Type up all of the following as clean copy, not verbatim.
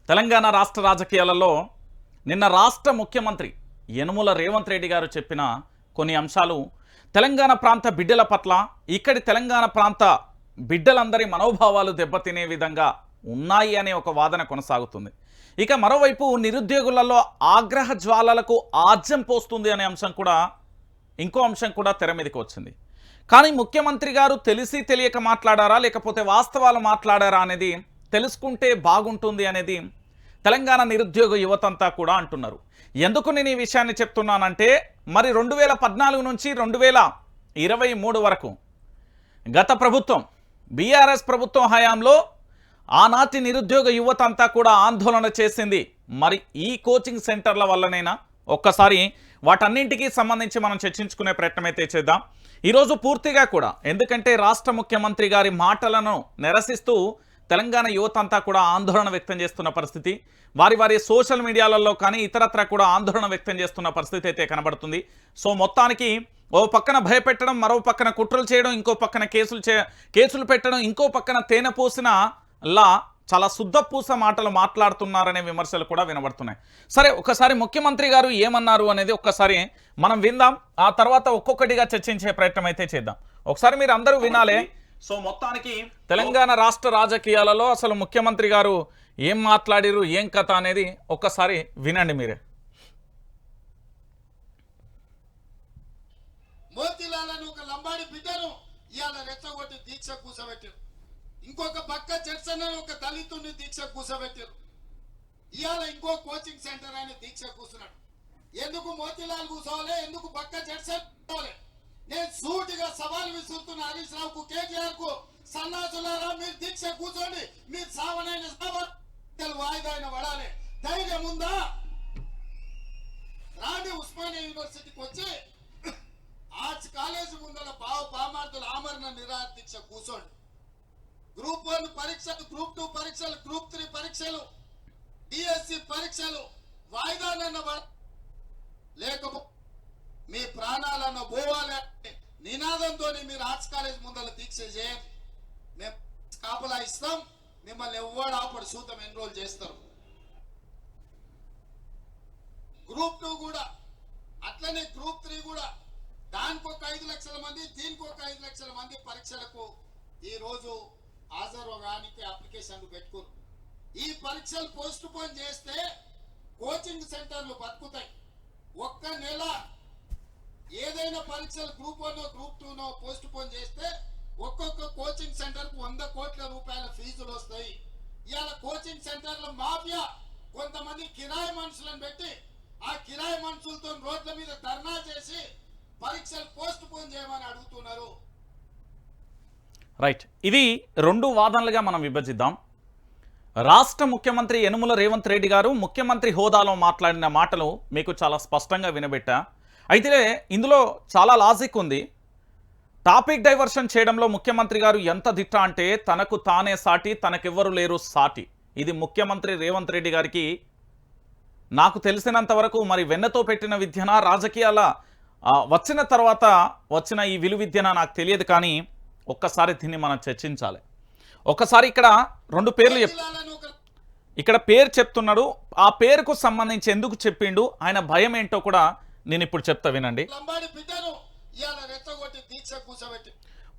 తెలంగాణ రాష్ట్ర రాజకీయాలలో నిన్న రాష్ట్ర ముఖ్యమంత్రి యనుమల రేవంత్ రెడ్డి గారు చెప్పిన కొన్ని అంశాలు తెలంగాణ ప్రాంత బిడ్డల పట్ల ఇక్కడి తెలంగాణ ప్రాంత బిడ్డలందరి మనోభావాలు దెబ్బతినే విధంగా ఉన్నాయి అనే ఒక వాదన కొనసాగుతుంది. ఇక మరోవైపు నిరుద్యోగులలో ఆగ్రహ జ్వాలలకు ఆజ్యం పోస్తుంది అనే అంశం కూడా ఇంకో అంశం కూడా తెర మీదకి వచ్చింది. కానీ ముఖ్యమంత్రి గారు తెలిసి తెలియక మాట్లాడారా లేకపోతే వాస్తవాలు మాట్లాడారా అనేది తెలుసుకుంటే బాగుంటుంది అనేది తెలంగాణ నిరుద్యోగ యువతంతా కూడా అంటున్నారు. ఎందుకు నేను ఈ విషయాన్ని చెప్తున్నానంటే మరి 2014 నుంచి 2023 వరకు గత ప్రభుత్వం బీఆర్ఎస్ ప్రభుత్వం హయాంలో ఆనాటి నిరుద్యోగ యువత అంతా కూడా ఆందోళన చేసింది. మరి ఈ కోచింగ్ సెంటర్ల వల్లనైనా ఒక్కసారి వాటన్నింటికీ సంబంధించి మనం చర్చించుకునే ప్రయత్నం అయితే చేద్దాం ఈరోజు పూర్తిగా కూడా. ఎందుకంటే రాష్ట్ర ముఖ్యమంత్రి గారి మాటలను నిరసిస్తూ తెలంగాణ యువత అంతా కూడా ఆందోళన వ్యక్తం చేస్తున్న పరిస్థితి, వారి సోషల్ మీడియాలలో కానీ ఇతరత్ర కూడా ఆందోళన వ్యక్తం చేస్తున్న పరిస్థితి అయితే కనబడుతుంది. సో మొత్తానికి ఓ పక్కన భయపెట్టడం, మరో పక్కన కుట్రలు చేయడం, ఇంకో పక్కన కేసులు పెట్టడం, ఇంకో పక్కన తేనె పూసిన లా చాలా శుద్ధపూస మాటలు మాట్లాడుతున్నారనే విమర్శలు కూడా వినబడుతున్నాయి. సరే, ఒకసారి ముఖ్యమంత్రి గారు ఏమన్నారు అనేది ఒక్కసారి మనం విందాం. ఆ తర్వాత ఒక్కొక్కటిగా చర్చించే ప్రయత్నం అయితే చేద్దాం. ఒకసారి మీరు అందరూ వినాలే. సో మొత్తానికి తెలంగాణ రాష్ట్ర రాజకీయాలలో అసలు ముఖ్యమంత్రి గారు ఏం మాట్లాడిరు, ఏం కథ అనేది ఒక్కసారి వినండి మీరే. మోతీలాలను ఒక లంబాడి బిడ్డను ఇవాళ రెచ్చగొట్టి దీక్ష కూసబెట్టారు. ఇంకొక పక్క జడ్సన్ ఒక దళితుడిని దీక్ష కూసబెట్టారు. ఇవాళ ఇంకో కోచింగ్ సెంటర్ అని దీక్ష కూర్చున్నాడు. ఎందుకు మోతీలాల్ కూర్చోవాలి, ఎందుకు పక్క జడ్సన్ కూర్చోవాలి? నేను సూటిగా సవాల్ విసురుతున్న హరీష్ రావుకు, కేటీఆర్ కు, సన్నాసులారా మీరు దీక్ష కూర్చోండి, మీరు సావనైన వాయిదా అయిన పడాలి. ధైర్యం ఉందా? రాండి ఉస్మానియా యూనివర్సిటీకి వచ్చి ఆర్ట్స్ కాలేజ్ ముందర బామార్దుల ఆమరణ నిరాహార దీక్ష కూర్చోండి. గ్రూప్ 1 పరీక్షలు, గ్రూప్ 2 పరీక్షలు, గ్రూప్ 3 పరీక్షలు, డిఎస్సి పరీక్షలు వాయిదానన్న లేకపోతే మీ ప్రాణాలను పోవాలి నినాదంతో మీరు ఆర్ట్స్ కాలేజ్ ముందర దీక్ష చేయండి. మేము కాపలా ఇస్తాం, మిమ్మల్ని ఎవ్వడు ఆపడు, సూతం ఎన్రోల్ చేస్తారు. గ్రూప్ 2 కూడా అట్లనే గ్రూప్ 3 కూడా దానికి ఒక 5 లక్షల మంది, దీనికి ఒక 5 లక్షల మంది పరీక్షలకు ఈ రోజు హాజరుగానికి అప్లికేషన్లు పెట్టుకోరు. ఈ పరీక్షలు పోస్ట్ పోన్ చేస్తే కోచింగ్ సెంటర్లు బతుకుతాయి. ఒక్క నెల ఏదైనా పరీక్షలు గ్రూప్ 1 గ్రూప్ 2 పోస్ట్ పోన్ చేస్తే ఒక్కొక్క కోచింగ్ సెంటర్ కు 100 కోట్ల రూపాయల ఫీజులు వస్తాయి. ఇవాళ కోచింగ్ సెంటర్ల మాఫియా కొంతమంది కిరాయి మనుషులను పెట్టి ఆ కిరాయి మనుషులతో రోడ్ల మీద ధర్నా చేసి పరీక్షలు పోస్ట్ పోన్ చేయమని అడుగుతున్నారు. రైట్, ఇది 2 వాదనలుగా మనం విభజిద్దాం. రాష్ట్ర ముఖ్యమంత్రి యనుమల రేవంత్ రెడ్డి గారు ముఖ్యమంత్రి హోదాలో మాట్లాడిన మాటలు మీకు చాలా స్పష్టంగా వినబెట్టా. అయితే ఇందులో చాలా లాజిక్ ఉంది. టాపిక్ డైవర్షన్ చేయడంలో ముఖ్యమంత్రి గారు ఎంత దిట్ట అంటే తనకు తానే సాటి, తనకెవ్వరు లేరు సాటి. ఇది ముఖ్యమంత్రి రేవంత్ రెడ్డి గారికి నాకు తెలిసినంత వరకు మరి వెన్నతో పెట్టిన విద్యన, రాజకీయాల వచ్చిన తర్వాత వచ్చిన ఈ విలు విద్యన నాకు తెలియదు. కానీ ఒక్కసారి దీన్ని మనం చర్చించాలి. ఒకసారి ఇక్కడ 2 పేర్లు ఇక్కడ పేరు చెప్తున్నాడు. ఆ పేరుకు సంబంధించి ఎందుకు చెప్పిండు, ఆయన భయం ఏంటో కూడా నేను ఇప్పుడు చెప్తా వినండి.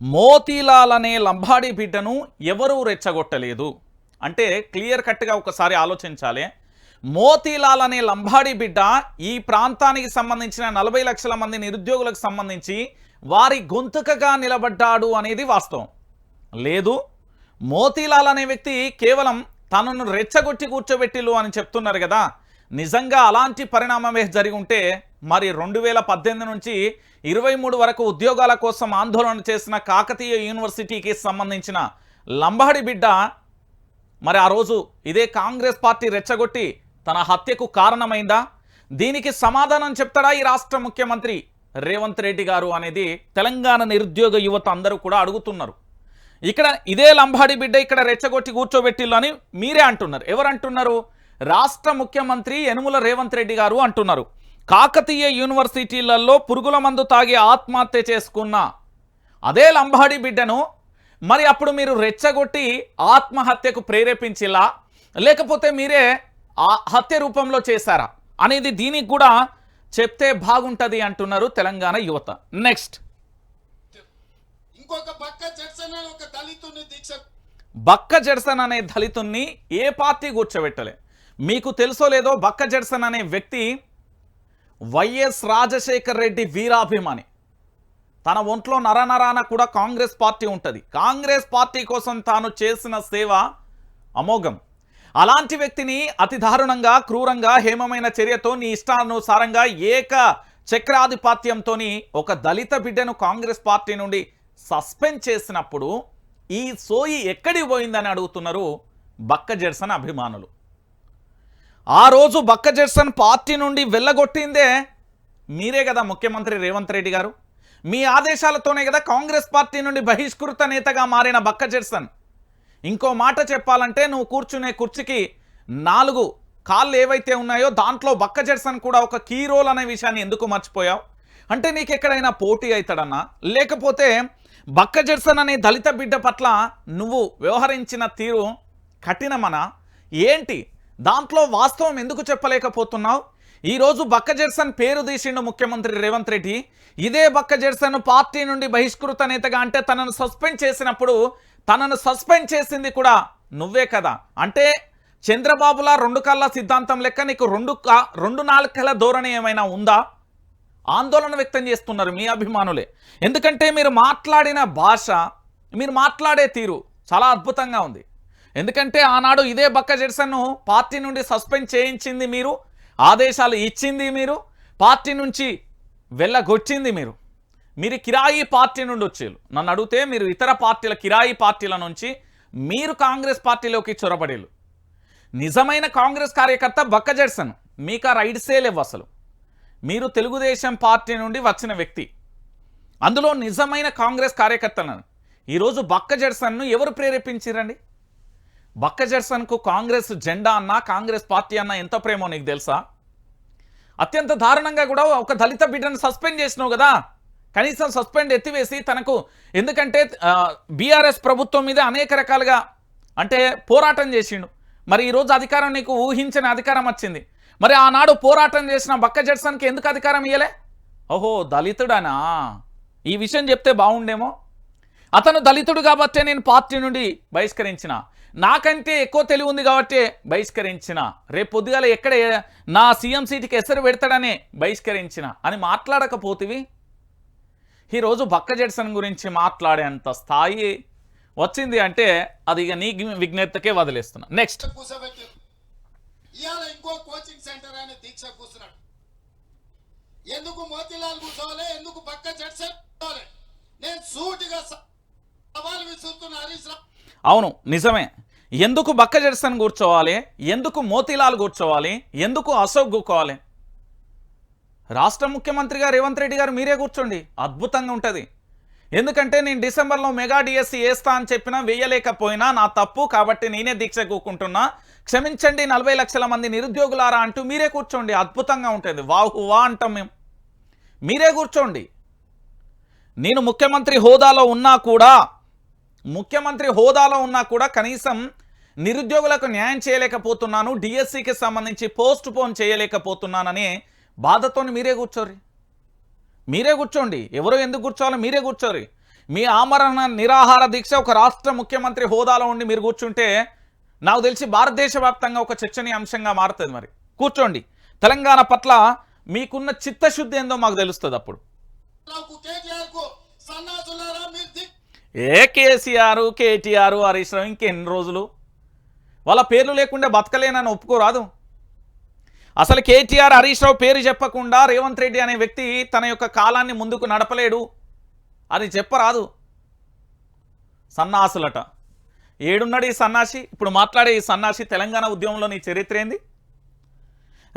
మోతీలాల్ అనే లంబాడి బిడ్డను ఎవరూ రెచ్చగొట్టలేదు అంటే క్లియర్ కట్గా ఒకసారి ఆలోచించాలి. మోతీలాల్ అనే లంబాడి బిడ్డ ఈ ప్రాంతానికి సంబంధించిన 40 లక్షల మంది నిరుద్యోగులకు సంబంధించి వారి గొంతుకగా నిలబడ్డాడు అనేది వాస్తవం. లేదు, మోతీలాల్ అనే వ్యక్తి కేవలం తనను రెచ్చగొట్టి కూర్చోబెట్టిల్లు అని చెప్తున్నారు కదా. నిజంగా అలాంటి పరిణామమే జరిగి ఉంటే మరి 2018 నుంచి 23 వరకు ఉద్యోగాల కోసం ఆందోళన చేసిన కాకతీయ యూనివర్సిటీకి సంబంధించిన లంబాడి బిడ్డ మరి ఆ రోజు ఇదే కాంగ్రెస్ పార్టీ రెచ్చగొట్టి తన హత్యకు కారణమైందా? దీనికి సమాధానం చెప్తాడా ఈ రాష్ట్ర ముఖ్యమంత్రి రేవంత్ రెడ్డి గారు అనేది తెలంగాణ నిరుద్యోగ యువత అందరూ కూడా అడుగుతున్నారు. ఇక్కడ ఇదే లంబాడి బిడ్డ ఇక్కడ రెచ్చగొట్టి కూర్చోబెట్టిల్లు అని మీరే అంటున్నారు. ఎవరంటున్నారు? రాష్ట్ర ముఖ్యమంత్రి యనుమల రేవంత్ రెడ్డి గారు అంటున్నారు. కాకతీయ యూనివర్సిటీలలో పురుగుల మందు తాగి ఆత్మహత్య చేసుకున్న అదే లంబాడి బిడ్డను మరి అప్పుడు మీరు రెచ్చగొట్టి ఆత్మహత్యకు ప్రేరేపించిలా లేకపోతే మీరే ఆ హత్య రూపంలో చేశారా అనేది దీనికి కూడా చెప్తే బాగుంటుంది అంటున్నారు తెలంగాణ యువత. నెక్స్ట్ ఇంకొక బక్క జడ్సన్ అనే ఒక దళితుని దీక్ష బక్క జడ్సన్ అనే దళితుణ్ణి ఏ పార్టీ కూర్చోబెట్టలే. మీకు తెలుసో లేదో బక్క జడ్సన్ అనే వ్యక్తి వైఎస్ రాజశేఖర్ రెడ్డి వీరాభిమాని. తన ఒంట్లో నరనరాన కూడా కాంగ్రెస్ పార్టీ ఉంటుంది. కాంగ్రెస్ పార్టీ కోసం తాను చేసిన సేవ అమోఘం. అలాంటి వ్యక్తిని అతి దారుణంగా, క్రూరంగా, హేమమైన చర్యతో, నీ ఇష్టానుసారంగా ఏక చక్రాధిపత్యంతో ఒక దళిత బిడ్డను కాంగ్రెస్ పార్టీ నుండి సస్పెండ్ చేసినప్పుడు ఈ సోయి ఎక్కడికి పోయిందని అడుగుతున్నారు బక్క జడ్సన్ అభిమానులు. ఆ రోజు బక్క జడ్సన్ పార్టీ నుండి వెళ్ళగొట్టిందే మీరే కదా ముఖ్యమంత్రి రేవంత్ రెడ్డి గారు. మీ ఆదేశాలతోనే కదా కాంగ్రెస్ పార్టీ నుండి బహిష్కృత నేతగా మారిన బక్క జడ్సన్. ఇంకో మాట చెప్పాలంటే నువ్వు కూర్చునే కుర్చీకి 4 కాళ్ళు ఏవైతే ఉన్నాయో దాంట్లో బక్క జడ్సన్ కూడా ఒక కీ రోల్ అనే విషయాన్ని ఎందుకు మర్చిపోయావు? అంటే నీకు ఎక్కడైనా పోటీ అవుతాడన్నా, లేకపోతే బక్క జడ్సన్ అనే దళిత బిడ్డ పట్ల నువ్వు వ్యవహరించిన తీరు కఠినమనా ఏంటి? దాంట్లో వాస్తవం ఎందుకు చెప్పలేకపోతున్నావు? ఈరోజు బక్క జడ్సన్ పేరు తీసిండు ముఖ్యమంత్రి రేవంత్ రెడ్డి. ఇదే బక్క జడ్సన్ పార్టీ నుండి బహిష్కృత నేతగా అంటే తనను సస్పెండ్ చేసినప్పుడు తనను సస్పెండ్ చేసింది కూడా నువ్వే కదా. అంటే చంద్రబాబులా 2 కళ్ళ సిద్ధాంతం లెక్క నీకు 2 నాలుకల ధోరణి ఏమైనా ఉందా? ఆందోళన వ్యక్తం చేస్తున్నారు మీ అభిమానులే. ఎందుకంటే మీరు మాట్లాడిన భాష, మీరు మాట్లాడే తీరు చాలా అద్భుతంగా ఉంది. ఎందుకంటే ఆనాడు ఇదే బక్క జడ్సన్ను పార్టీ నుండి సస్పెండ్ చేయించింది మీరు, ఆదేశాలు ఇచ్చింది మీరు, పార్టీ నుంచి వెళ్ళగొచ్చింది మీరు. మీరు కిరాయి పార్టీ నుండి వచ్చేరు. నన్ను అడిగితే మీరు ఇతర పార్టీల కిరాయి పార్టీల నుంచి మీరు కాంగ్రెస్ పార్టీలోకి చొరబడేలు. నిజమైన కాంగ్రెస్ కార్యకర్త బక్క జడ్సన్. మీకు ఆ రైట్సే లేవు అసలు. మీరు తెలుగుదేశం పార్టీ నుండి వచ్చిన వ్యక్తి, అందులో నిజమైన కాంగ్రెస్ కార్యకర్తలను ఈరోజు బక్క జడ్సన్ను ఎవరు ప్రేరేపించారండి? బక్క జడ్సన్కు కాంగ్రెస్ జెండా అన్నా, కాంగ్రెస్ పార్టీ అన్నా ఎంత ప్రేమో నీకు తెలుసా? అత్యంత దారుణంగా కూడా ఒక దళిత బిడ్డను సస్పెండ్ చేసినావు కదా. కనీసం సస్పెండ్ ఎత్తివేసి తనకు, ఎందుకంటే బీఆర్ఎస్ ప్రభుత్వం మీద అనేక రకాలుగా అంటే పోరాటం చేసిండు. మరి ఈరోజు అధికారం నీకు ఊహించని అధికారం వచ్చింది. మరి ఆనాడు పోరాటం చేసిన బక్క జడ్సన్కి ఎందుకు అధికారం ఇయ్యలే? ఓహో దళితుడనా? ఈ విషయం చెప్తే బాగుండేమో. అతను దళితుడు కాబట్టే నేను పార్టీ నుండి బహిష్కరించిన, నాకంటే ఎక్కువ తెలివి ఉంది కాబట్టి బహిష్కరించిన, రేపు పొద్దుగాల ఎక్కడ నా సీఎం సీటుకి ఎసరు పెడతాడనే బహిష్కరించిన అని మాట్లాడకపోతివి. ఈరోజు బక్క జడ్సన్ గురించి మాట్లాడేంత స్థాయి వచ్చింది అంటే అది ఇక నీ విజ్ఞతకే వదిలేస్తున్నా. నెక్స్ట్ కూర్చోబెట్టారు. ఇవాళ ఇంకో కోచింగ్ సెంటర్ అనే దీక్ష కూర్చున్నాడు. ఎందుకు మోతీలాల్ కూర్చోవాలి, ఎందుకు బక్క జడ్సన్ కూర్చోవాలి? నేను సూటిగా సవాల్ విసురుతున్న హరీష్ రావు. అవును నిజమే. ఎందుకు బక్క జడ్సన్ కూర్చోవాలి, ఎందుకు మోతీలాల్ కూర్చోవాలి, ఎందుకు అశోక్ కూర్చోవాలి? రాష్ట్ర ముఖ్యమంత్రిగా రేవంత్ రెడ్డి గారు మీరే కూర్చోండి, అద్భుతంగా ఉంటుంది. ఎందుకంటే నేను డిసెంబర్లో మెగా డిఎస్సి వేస్తా అని చెప్పినా వేయలేకపోయినా నా తప్పు కాబట్టి నేనే దీక్ష కూకుంటున్నా, క్షమించండి 40 లక్షల మంది నిరుద్యోగులారా అంటూ మీరే కూర్చోండి, అద్భుతంగా ఉంటుంది. వాహువా అంటాం మేము. మీరే కూర్చోండి. నేను ముఖ్యమంత్రి హోదాలో ఉన్నా కూడా కనీసం నిరుద్యోగులకు న్యాయం చేయలేకపోతున్నాను, డిఎస్సికి సంబంధించి పోస్ట్ పోన్ చేయలేకపోతున్నానని బాధతో మీరే కూర్చోండి. ఎవరో ఎందుకు కూర్చోవాలో మీరే కూర్చోరు. మీ ఆమరణ నిరాహార దీక్ష ఒక రాష్ట్ర ముఖ్యమంత్రి హోదాలో ఉండి మీరు కూర్చుంటే నాకు తెలిసి భారతదేశ వ్యాప్తంగా ఒక చర్చనీయాంశంగా మారుతుంది. మరి కూర్చోండి. తెలంగాణ పట్ల మీకున్న చిత్తశుద్ధి ఏందో మాకు తెలుస్తుంది. అప్పుడు ఏ కేసీఆర్, కేటీఆర్, హరీష్ రావు ఇంకెన్ని రోజులు వాళ్ళ పేర్లు లేకుండా బతకలేనని ఒప్పుకోరాదు. అసలు కేటీఆర్, హరీష్ రావు పేరు చెప్పకుండా రేవంత్ రెడ్డి అనే వ్యక్తి తన యొక్క కాలాన్ని ముందుకు నడపలేడు అని చెప్పరాదు. సన్నాసులట. ఏడున్నాడు ఈ సన్నాసి? ఇప్పుడు మాట్లాడే ఈ సన్నాసి తెలంగాణ ఉద్యమంలో నీ చరిత్ర ఏంది?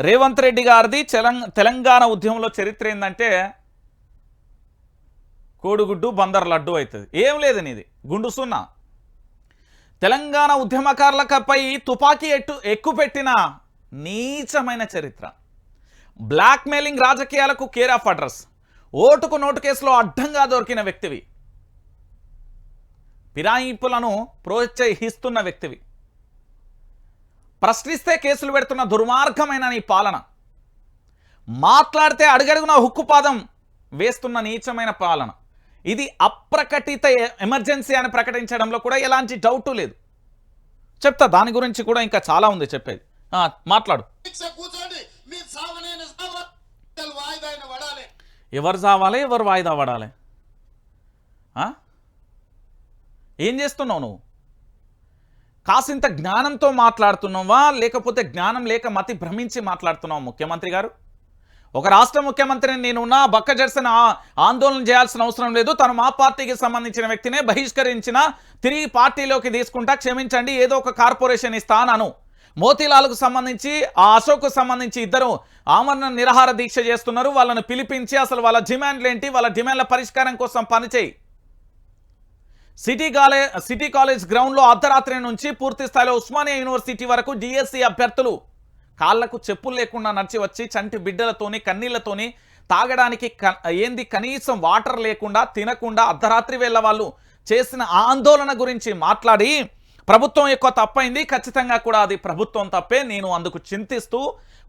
రేవంత్ రెడ్డి గారిది తెలంగాణ ఉద్యమంలో చరిత్ర ఏందంటే కోడిగుడ్డు బందర్ లడ్డు అవుతుంది. ఏం లేదు నీది, గుండు సున్నా. తెలంగాణ ఉద్యమకారులపై తుపాకీ ఎక్కుపెట్టిన నీచమైన చరిత్ర. బ్లాక్మెయిలింగ్ రాజకీయాలకు కేర్ ఆఫ్ అడ్రస్. ఓటుకు నోటు కేసులో అడ్డంగా దొరికిన వ్యక్తివి. ఫిరాయింపులను ప్రోత్సహిస్తున్న వ్యక్తివి. ప్రశ్నిస్తే కేసులు పెడుతున్న దుర్మార్గమైన నీ పాలన, మాట్లాడితే అడుగడుగున హుక్కుపాదం వేస్తున్న నీచమైన పాలన, ఇది అప్రకటిత ఎమర్జెన్సీ అని ప్రకటించడంలో కూడా ఎలాంటి డౌటు లేదు. చెప్తా, దాని గురించి కూడా ఇంకా చాలా ఉంది చెప్పేది. మాట్లాడు. ఎవరు చావాలి, ఎవరు వాయిదా పడాలి? ఏం చేస్తున్నావు నువ్వు? కాసింత జ్ఞానంతో మాట్లాడుతున్నావా, లేకపోతే జ్ఞానం లేక మతి భ్రమించి మాట్లాడుతున్నావు? ముఖ్యమంత్రి గారు, ఒక రాష్ట్ర ముఖ్యమంత్రిని నేనున్నా బక్క జెర్సన్ ఆందోళన చేయాల్సిన అవసరం లేదు. తను మా పార్టీకి సంబంధించిన వ్యక్తినే బహిష్కరించిన, తిరిగి పార్టీలోకి తీసుకుంటా, క్షమించండి ఏదో ఒక కార్పొరేషన్ ఇస్తాను. మోతీలాల్కు సంబంధించి ఆ అశోక్కు సంబంధించి ఇద్దరు ఆమరణ నిరాహార దీక్ష చేస్తున్నారు. వాళ్ళను పిలిపించి అసలు వాళ్ళ డిమాండ్లు ఏంటి, వాళ్ళ డిమాండ్ల పరిష్కారం కోసం పనిచేయి. సిటీ కాలేజ్ గ్రౌండ్లో అర్ధరాత్రి నుంచి పూర్తి స్థాయిలో ఉస్మానియా యూనివర్సిటీ వరకు డిఎస్సి అభ్యర్థులు కాళ్లకు చెప్పులు లేకుండా నడిచి వచ్చి చంటి బిడ్డలతోని కన్నీళ్లతోని తాగడానికి ఏంది కనీసం వాటర్ లేకుండా తినకుండా అర్ధరాత్రి వేళ వాళ్ళు చేసిన ఆందోళన గురించి మాట్లాడి ప్రభుత్వం ఎక్కువ తప్పైంది, ఖచ్చితంగా కూడా అది ప్రభుత్వం తప్పే, నేను అందుకు చింతిస్తూ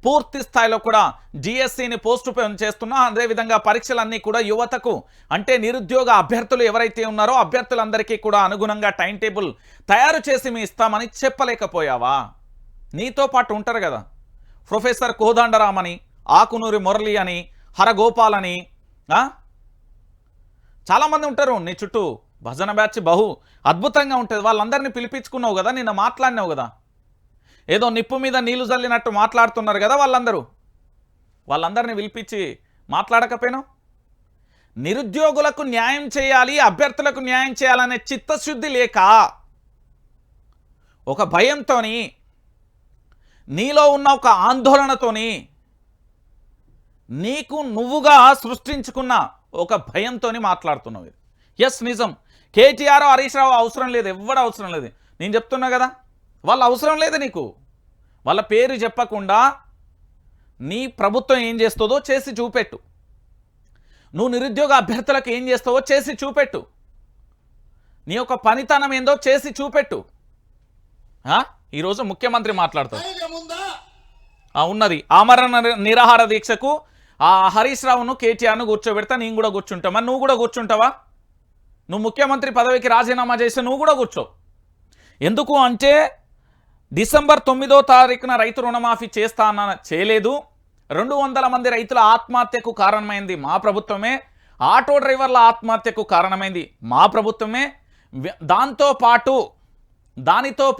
పూర్తి స్థాయిలో కూడా డిఎస్సిని పోస్ట్ పోన్ చేస్తున్నా. అదేవిధంగా పరీక్షలన్నీ కూడా యువతకు అంటే నిరుద్యోగ అభ్యర్థులు ఎవరైతే ఉన్నారో అభ్యర్థులందరికీ కూడా అనుగుణంగా టైం టేబుల్ తయారు చేసి మీ ఇస్తామని చెప్పలేకపోయావా? నీతో పాటు ఉంటారు కదా ప్రొఫెసర్ కోదండరామ్ అని, ఆకునూరి మురళి అని, హరగోపాల్ అని, చాలామంది ఉంటారు నీ చుట్టూ. భజన బ్యాచ్ బహు అద్భుతంగా ఉంటుంది. వాళ్ళందరినీ పిలిపించుకున్నావు కదా, నిన్న మాట్లాడినావు కదా, ఏదో నిప్పు మీద నీళ్లు చల్లినట్టు మాట్లాడుతున్నారు కదా వాళ్ళందరినీ పిలిపించి మాట్లాడకపోయినావు? నిరుద్యోగులకు న్యాయం చేయాలి, అభ్యర్థులకు న్యాయం చేయాలనే చిత్తశుద్ధి లేక ఒక భయంతోని, నీలో ఉన్న ఒక ఆందోళనతోని, నీకు నువ్వుగా సృష్టించుకున్న ఒక భయంతోని మాట్లాడుతున్నావు. ఎస్ నిజం, కేటీఆర్ హరీష్ రావు అవసరం లేదు, ఎవడు అవసరం లేదు. నేను చెప్తున్నా కదా, వాళ్ళ అవసరం లేదు నీకు. వాళ్ళ పేరు చెప్పకుండా నీ ప్రభుత్వం ఏం చేస్తుందో చేసి చూపెట్టు. నువ్వు నిరుద్యోగ అభ్యర్థులకు ఏం చేస్తావో చేసి చూపెట్టు. నీ యొక్క పనితనం ఏందో చేసి చూపెట్టు. ఈరోజు ముఖ్యమంత్రి మాట్లాడతారు ఉన్నది ఆమరణ నిరాహార దీక్షకు హరీష్ రావును కేటీఆర్ను కూర్చోబెడతా, నేను కూడా కూర్చుంటామా? నువ్వు కూడా కూర్చుంటావా? నువ్వు ముఖ్యమంత్రి పదవికి రాజీనామా చేస్తే నువ్వు కూడా కూర్చో. ఎందుకు అంటే డిసెంబర్ 9వ తారీఖున రైతు రుణమాఫీ చేస్తా అన్న చేయలేదు. 200 మంది రైతుల ఆత్మహత్యకు కారణమైంది మా ప్రభుత్వమే. ఆటో డ్రైవర్ల ఆత్మహత్యకు కారణమైంది మా ప్రభుత్వమే. దానితో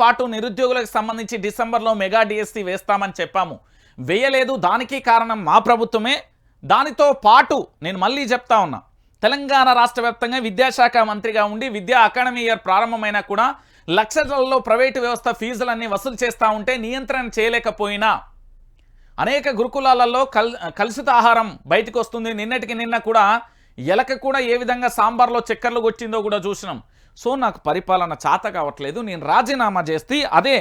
పాటు నిరుద్యోగులకు సంబంధించి డిసెంబర్లో మెగా డిఎస్సి వేస్తామని చెప్పాము, వేయలేదు. దానికి కారణం మా ప్రభుత్వమే. దానితో పాటు నేను మళ్ళీ చెప్తా ఉన్నా, తెలంగాణ రాష్ట్ర వ్యాప్తంగా విద్యాశాఖ మంత్రిగా ఉండి విద్యా అకాడమీ ఇయర్ ప్రారంభమైనా కూడా లక్షలలో ప్రైవేటు వ్యవస్థ ఫీజులన్నీ వసూలు చేస్తూ ఉంటే నియంత్రణ చేయలేకపోయినా అనేక గురుకులాలలో కలుషిత ఆహారం బయటకు వస్తుంది. నిన్నటికి నిన్న కూడా ఎలక కూడా ఏ విధంగా సాంబార్లో చక్కెరలు కొట్టిందో కూడా చూసినాం. సో నాకు పరిపాలన చేత కావట్లేదు, నేను రాజీనామా చేస్తే అదే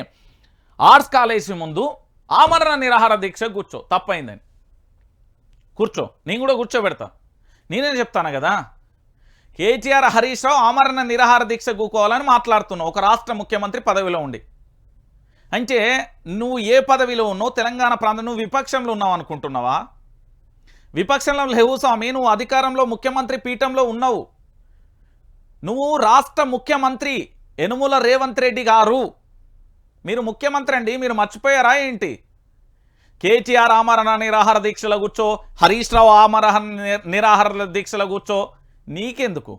ఆర్ట్స్ కాలేజీ ముందు ఆమరణ నిరాహార దీక్ష కూర్చో, తప్పైందని కూర్చో, నేను కూడా కూర్చోబెడతా. నేనే చెప్తాను కదా, కేటీఆర్ హరీష్ రావు ఆమరణ నిరాహార దీక్ష కూకోవాలని మాట్లాడుతున్నావు ఒక రాష్ట్ర ముఖ్యమంత్రి పదవిలో ఉండి. అంటే నువ్వు ఏ పదవిలో ఉన్నావు? తెలంగాణ ప్రాంతం నువ్వు విపక్షంలో ఉన్నావు అనుకుంటున్నావా? విపక్షంలో లేవు స్వామి, నువ్వు అధికారంలో ముఖ్యమంత్రి పీఠంలో ఉన్నావు. నువ్వు రాష్ట్ర ముఖ్యమంత్రి యనుమల రేవంత్ రెడ్డి గారు, మీరు ముఖ్యమంత్రి అండి, మీరు మర్చిపోయారా ఏంటి? కేటీఆర్ ఆమరణ నిరాహార దీక్షలో కూర్చో, హరీష్ రావు ఆమరణ నిరాహార దీక్షలో కూర్చో. నీకెందుకు?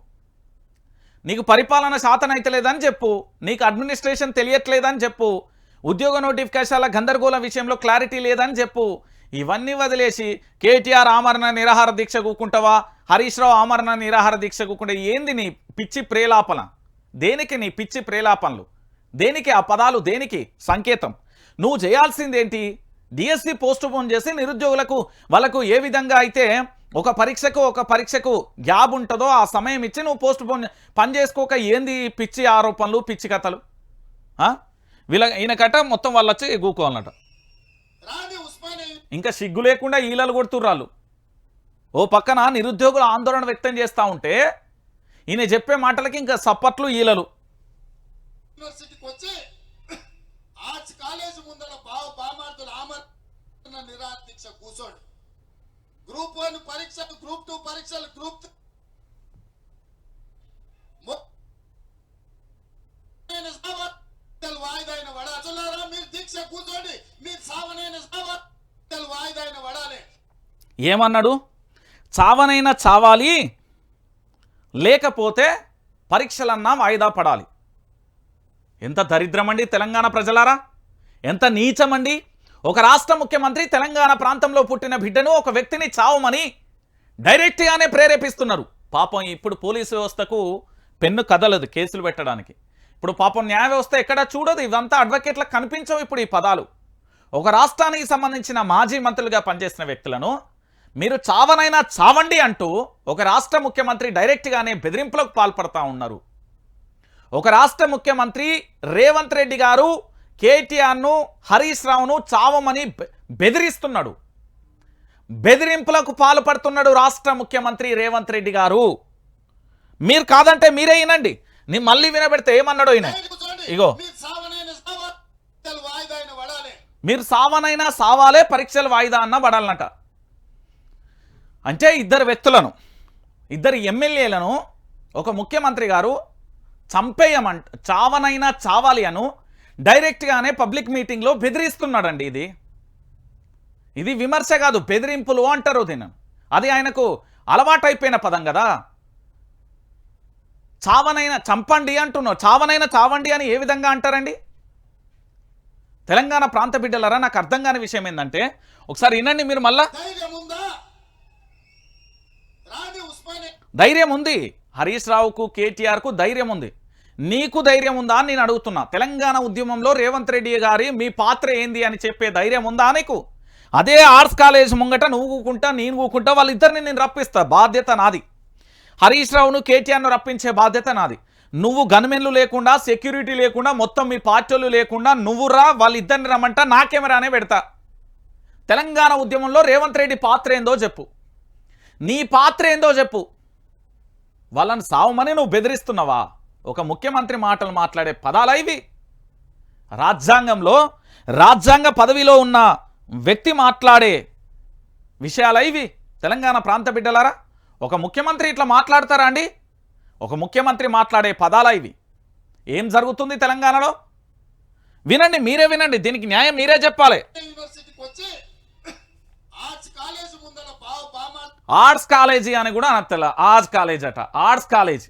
నీకు పరిపాలన శాతనైతే లేదని చెప్పు, నీకు అడ్మినిస్ట్రేషన్ తెలియట్లేదని చెప్పు, ఉద్యోగ నోటిఫికేషన్ల గందరగోళం విషయంలో క్లారిటీ లేదని చెప్పు. ఇవన్నీ వదిలేసి కేటీఆర్ ఆమరణ నిరాహార దీక్ష కూకుంటావా, హరీష్ రావు ఆమరణ నిరాహార దీక్ష కూకుంటే ఏంది నీ పిచ్చి ప్రేలాపన? దేనికి నీ పిచ్చి ప్రేలాపనలు? దేనికి ఆ పదాలు? దేనికి సంకేతం? నువ్వు చేయాల్సిందేంటి? డిఎస్సి పోస్ట్ పోన్ చేసి నిరుద్యోగులకు వాళ్ళకు ఏ విధంగా అయితే ఒక పరీక్షకు గ్యాప్ ఉంటుందో ఆ సమయం ఇచ్చి నువ్వు పోస్ట్ పోన్ పని చేసుకోక ఏంది పిచ్చి ఆరోపణలు, పిచ్చి కథలు? ఈయనకట మొత్తం వాళ్ళు వచ్చి గూకోవాలన్నట. ఇంకా సిగ్గు లేకుండా ఈలలు కొడుతుర్రాళ్ళు. ఓ పక్కన నిరుద్యోగులు ఆందోళన వ్యక్తం చేస్తూ ఉంటే ఈయన చెప్పే మాటలకి ఇంకా సప్పట్లు ఈలలు. యూనివర్సిటీకి వచ్చి ఆర్ట్స్ కాలేజ్ ముందర నిరాదీక్ష కూర్చోండి. గ్రూప్ 1 పరీక్షలు, గ్రూప్ 2 పరీక్షలు, గ్రూప్ 3 వాయిదాయిన వడాచులారా, మీరు దీక్ష కూర్చోండి. మీరు సావనైన వాయిదాయిన వడాలి. ఏమన్నాడు? చావనైనా చావాలి, లేకపోతే పరీక్షలన్నా వాయిదా పడాలి. ఎంత దరిద్రమండి తెలంగాణ ప్రజలారా, ఎంత నీచమండి. ఒక రాష్ట్ర ముఖ్యమంత్రి తెలంగాణ ప్రాంతంలో పుట్టిన బిడ్డను, ఒక వ్యక్తిని చావమని డైరెక్ట్గానే ప్రేరేపిస్తున్నారు. పాపం ఇప్పుడు పోలీసు వ్యవస్థకు పెన్ను కదలదు కేసులు పెట్టడానికి. ఇప్పుడు పాపం న్యాయ వ్యవస్థ ఎక్కడ చూడదు. ఇవంతా అడ్వకేట్లకు కనిపించవు ఇప్పుడు ఈ పదాలు. ఒక రాష్ట్రానికి సంబంధించిన మాజీ మంత్రులుగా పనిచేసిన వ్యక్తులను మీరు చావనైనా చావండి అంటూ ఒక రాష్ట్ర ముఖ్యమంత్రి డైరెక్ట్గానే బెదిరింపులకు పాల్పడతా ఉన్నారు. ఒక రాష్ట్ర ముఖ్యమంత్రి రేవంత్ రెడ్డి గారు కేటీఆర్ను, హరీష్ రావును చావమని బెదిరిస్తున్నాడు. బెదిరింపులకు పాల్పడుతున్నాడు రాష్ట్ర ముఖ్యమంత్రి రేవంత్ రెడ్డి గారు. మీరు కాదంటే మీరే వినండి. నీ మళ్ళీ వినబెడితే ఏమన్నాడు ఈయన? ఇగో, మీరు సావనైనా సావాలే, పరీక్షలు వాయిదా అన్న పడాలన్నట. అంటే ఇద్దరు వ్యక్తులను, ఇద్దరు ఎమ్మెల్యేలను ఒక ముఖ్యమంత్రి గారు చంపేయమంట, చావనైనా చావాలి అను డైరెక్ట్గానే పబ్లిక్ మీటింగ్లో బెదిరిస్తున్నాడండి. ఇది విమర్శ కాదు, బెదిరింపులు అంటారు దీన్ని. అది ఆయనకు అలవాటైపోయిన పదం కదా. చావనైనా చంపండి అంటున్నావు, చావనైనా చావండి అని ఏ విధంగా అంటారండి? తెలంగాణ ప్రాంత బిడ్డలరా, నాకు అర్థం కాని విషయం ఏంటంటే, ఒకసారి వినండి మీరు మళ్ళా. ధైర్యం ఉంది హరీష్ రావుకు, కేటీఆర్కు ధైర్యం ఉంది. నీకు ధైర్యం ఉందా అని నేను అడుగుతున్నా. తెలంగాణ ఉద్యమంలో రేవంత్ రెడ్డి గారి మీ పాత్ర ఏంది అని చెప్పే ధైర్యం ఉందా నీకు? అదే ఆర్ట్స్ కాలేజ్ ముంగట నువ్వు కూకుంటా, నేను కూకుంటా, వాళ్ళిద్దరిని నేను రప్పిస్తా, బాధ్యత నాది. హరీష్ రావును, కేటీఆర్ను రప్పించే బాధ్యత నాది. నువ్వు గన్మెన్లు లేకుండా, సెక్యూరిటీ లేకుండా, మొత్తం మీ పార్టీలు లేకుండా నువ్వు రా, వాళ్ళిద్దరిని రమ్మంట, నా కెమెరానే పెడతా. తెలంగాణ ఉద్యమంలో రేవంత్ రెడ్డి పాత్ర ఏందో చెప్పు, నీ పాత్ర ఏందో చెప్పు. వాళ్ళని సావమని నువ్వు బెదిరిస్తున్నావా? ఒక ముఖ్యమంత్రి మాటలు మాట్లాడే పదాలా ఇవి? రాజ్యాంగంలో, రాజ్యాంగ పదవిలో ఉన్న వ్యక్తి మాట్లాడే విషయాలా ఇవి? తెలంగాణ ప్రాంత బిడ్డలారా, ఒక ముఖ్యమంత్రి ఇట్లా మాట్లాడతారా అండి? ఒక ముఖ్యమంత్రి మాట్లాడే పదాలా ఇవి? ఏం జరుగుతుంది తెలంగాణలో? వినండి, మీరే వినండి, దీనికి న్యాయం మీరే చెప్పాలి. ఆర్ట్స్ కాలేజీ అని కూడా నాకు తెల, ఆర్ట్స్ కాలేజ్ అట, ఆర్ట్స్ కాలేజ్.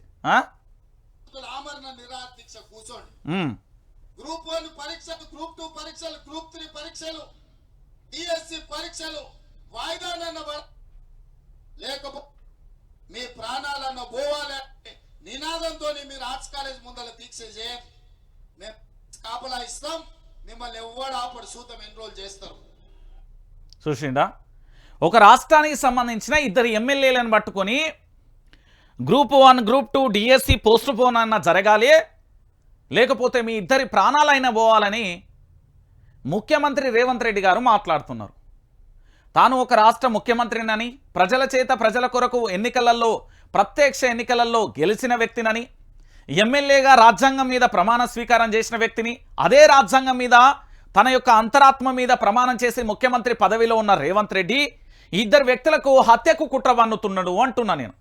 గ్రూప్ 1 పరీక్షలు, గ్రూప్ 2 పరీక్షలు, గ్రూప్ 3 పరీక్షలు, డిఎస్సి పరీక్షలు వాయిదానన్న లేకపోతే మీ ప్రాణాలన్న పోవాలి నినాదంతో మీరు ఆర్ట్స్ కాలేజ్ ముందర దీక్ష చేయండి. మేము కాపలా ఇస్తాం, మిమ్మల్ని ఎవ్వడు ఆపడు, సూతం ఎన్రోల్ చేస్తారు. చూసిండా? ఒక రాష్ట్రానికి సంబంధించిన ఇద్దరు ఎమ్మెల్యేలను పట్టుకొని group 1, group 2 DSC post phone అన్న జరగాలి, లేకపోతే మీ ఇద్దరి ప్రాణాలైనా పోవాలని ముఖ్యమంత్రి రేవంత్ రెడ్డి గారు మాట్లాడుతున్నారు. తాను ఒక రాష్ట్ర ముఖ్యమంత్రినని, ప్రజల చేత ప్రజల కొరకు ఎన్నికలలో, ప్రత్యక్ష ఎన్నికలలో గెలిచిన వ్యక్తినని, ఎమ్మెల్యేగా రాజ్యాంగం మీద ప్రమాణ స్వీకారం చేసిన వ్యక్తిని, అదే రాజ్యాంగం మీద తన యొక్క అంతరాత్మ మీద ప్రమాణం చేసి ముఖ్యమంత్రి పదవిలో ఉన్న రేవంత్ రెడ్డి ఇద్దరు వ్యక్తులకు హత్యకు కుట్ర వన్నుతున్నాడు అంటున్నా నేను.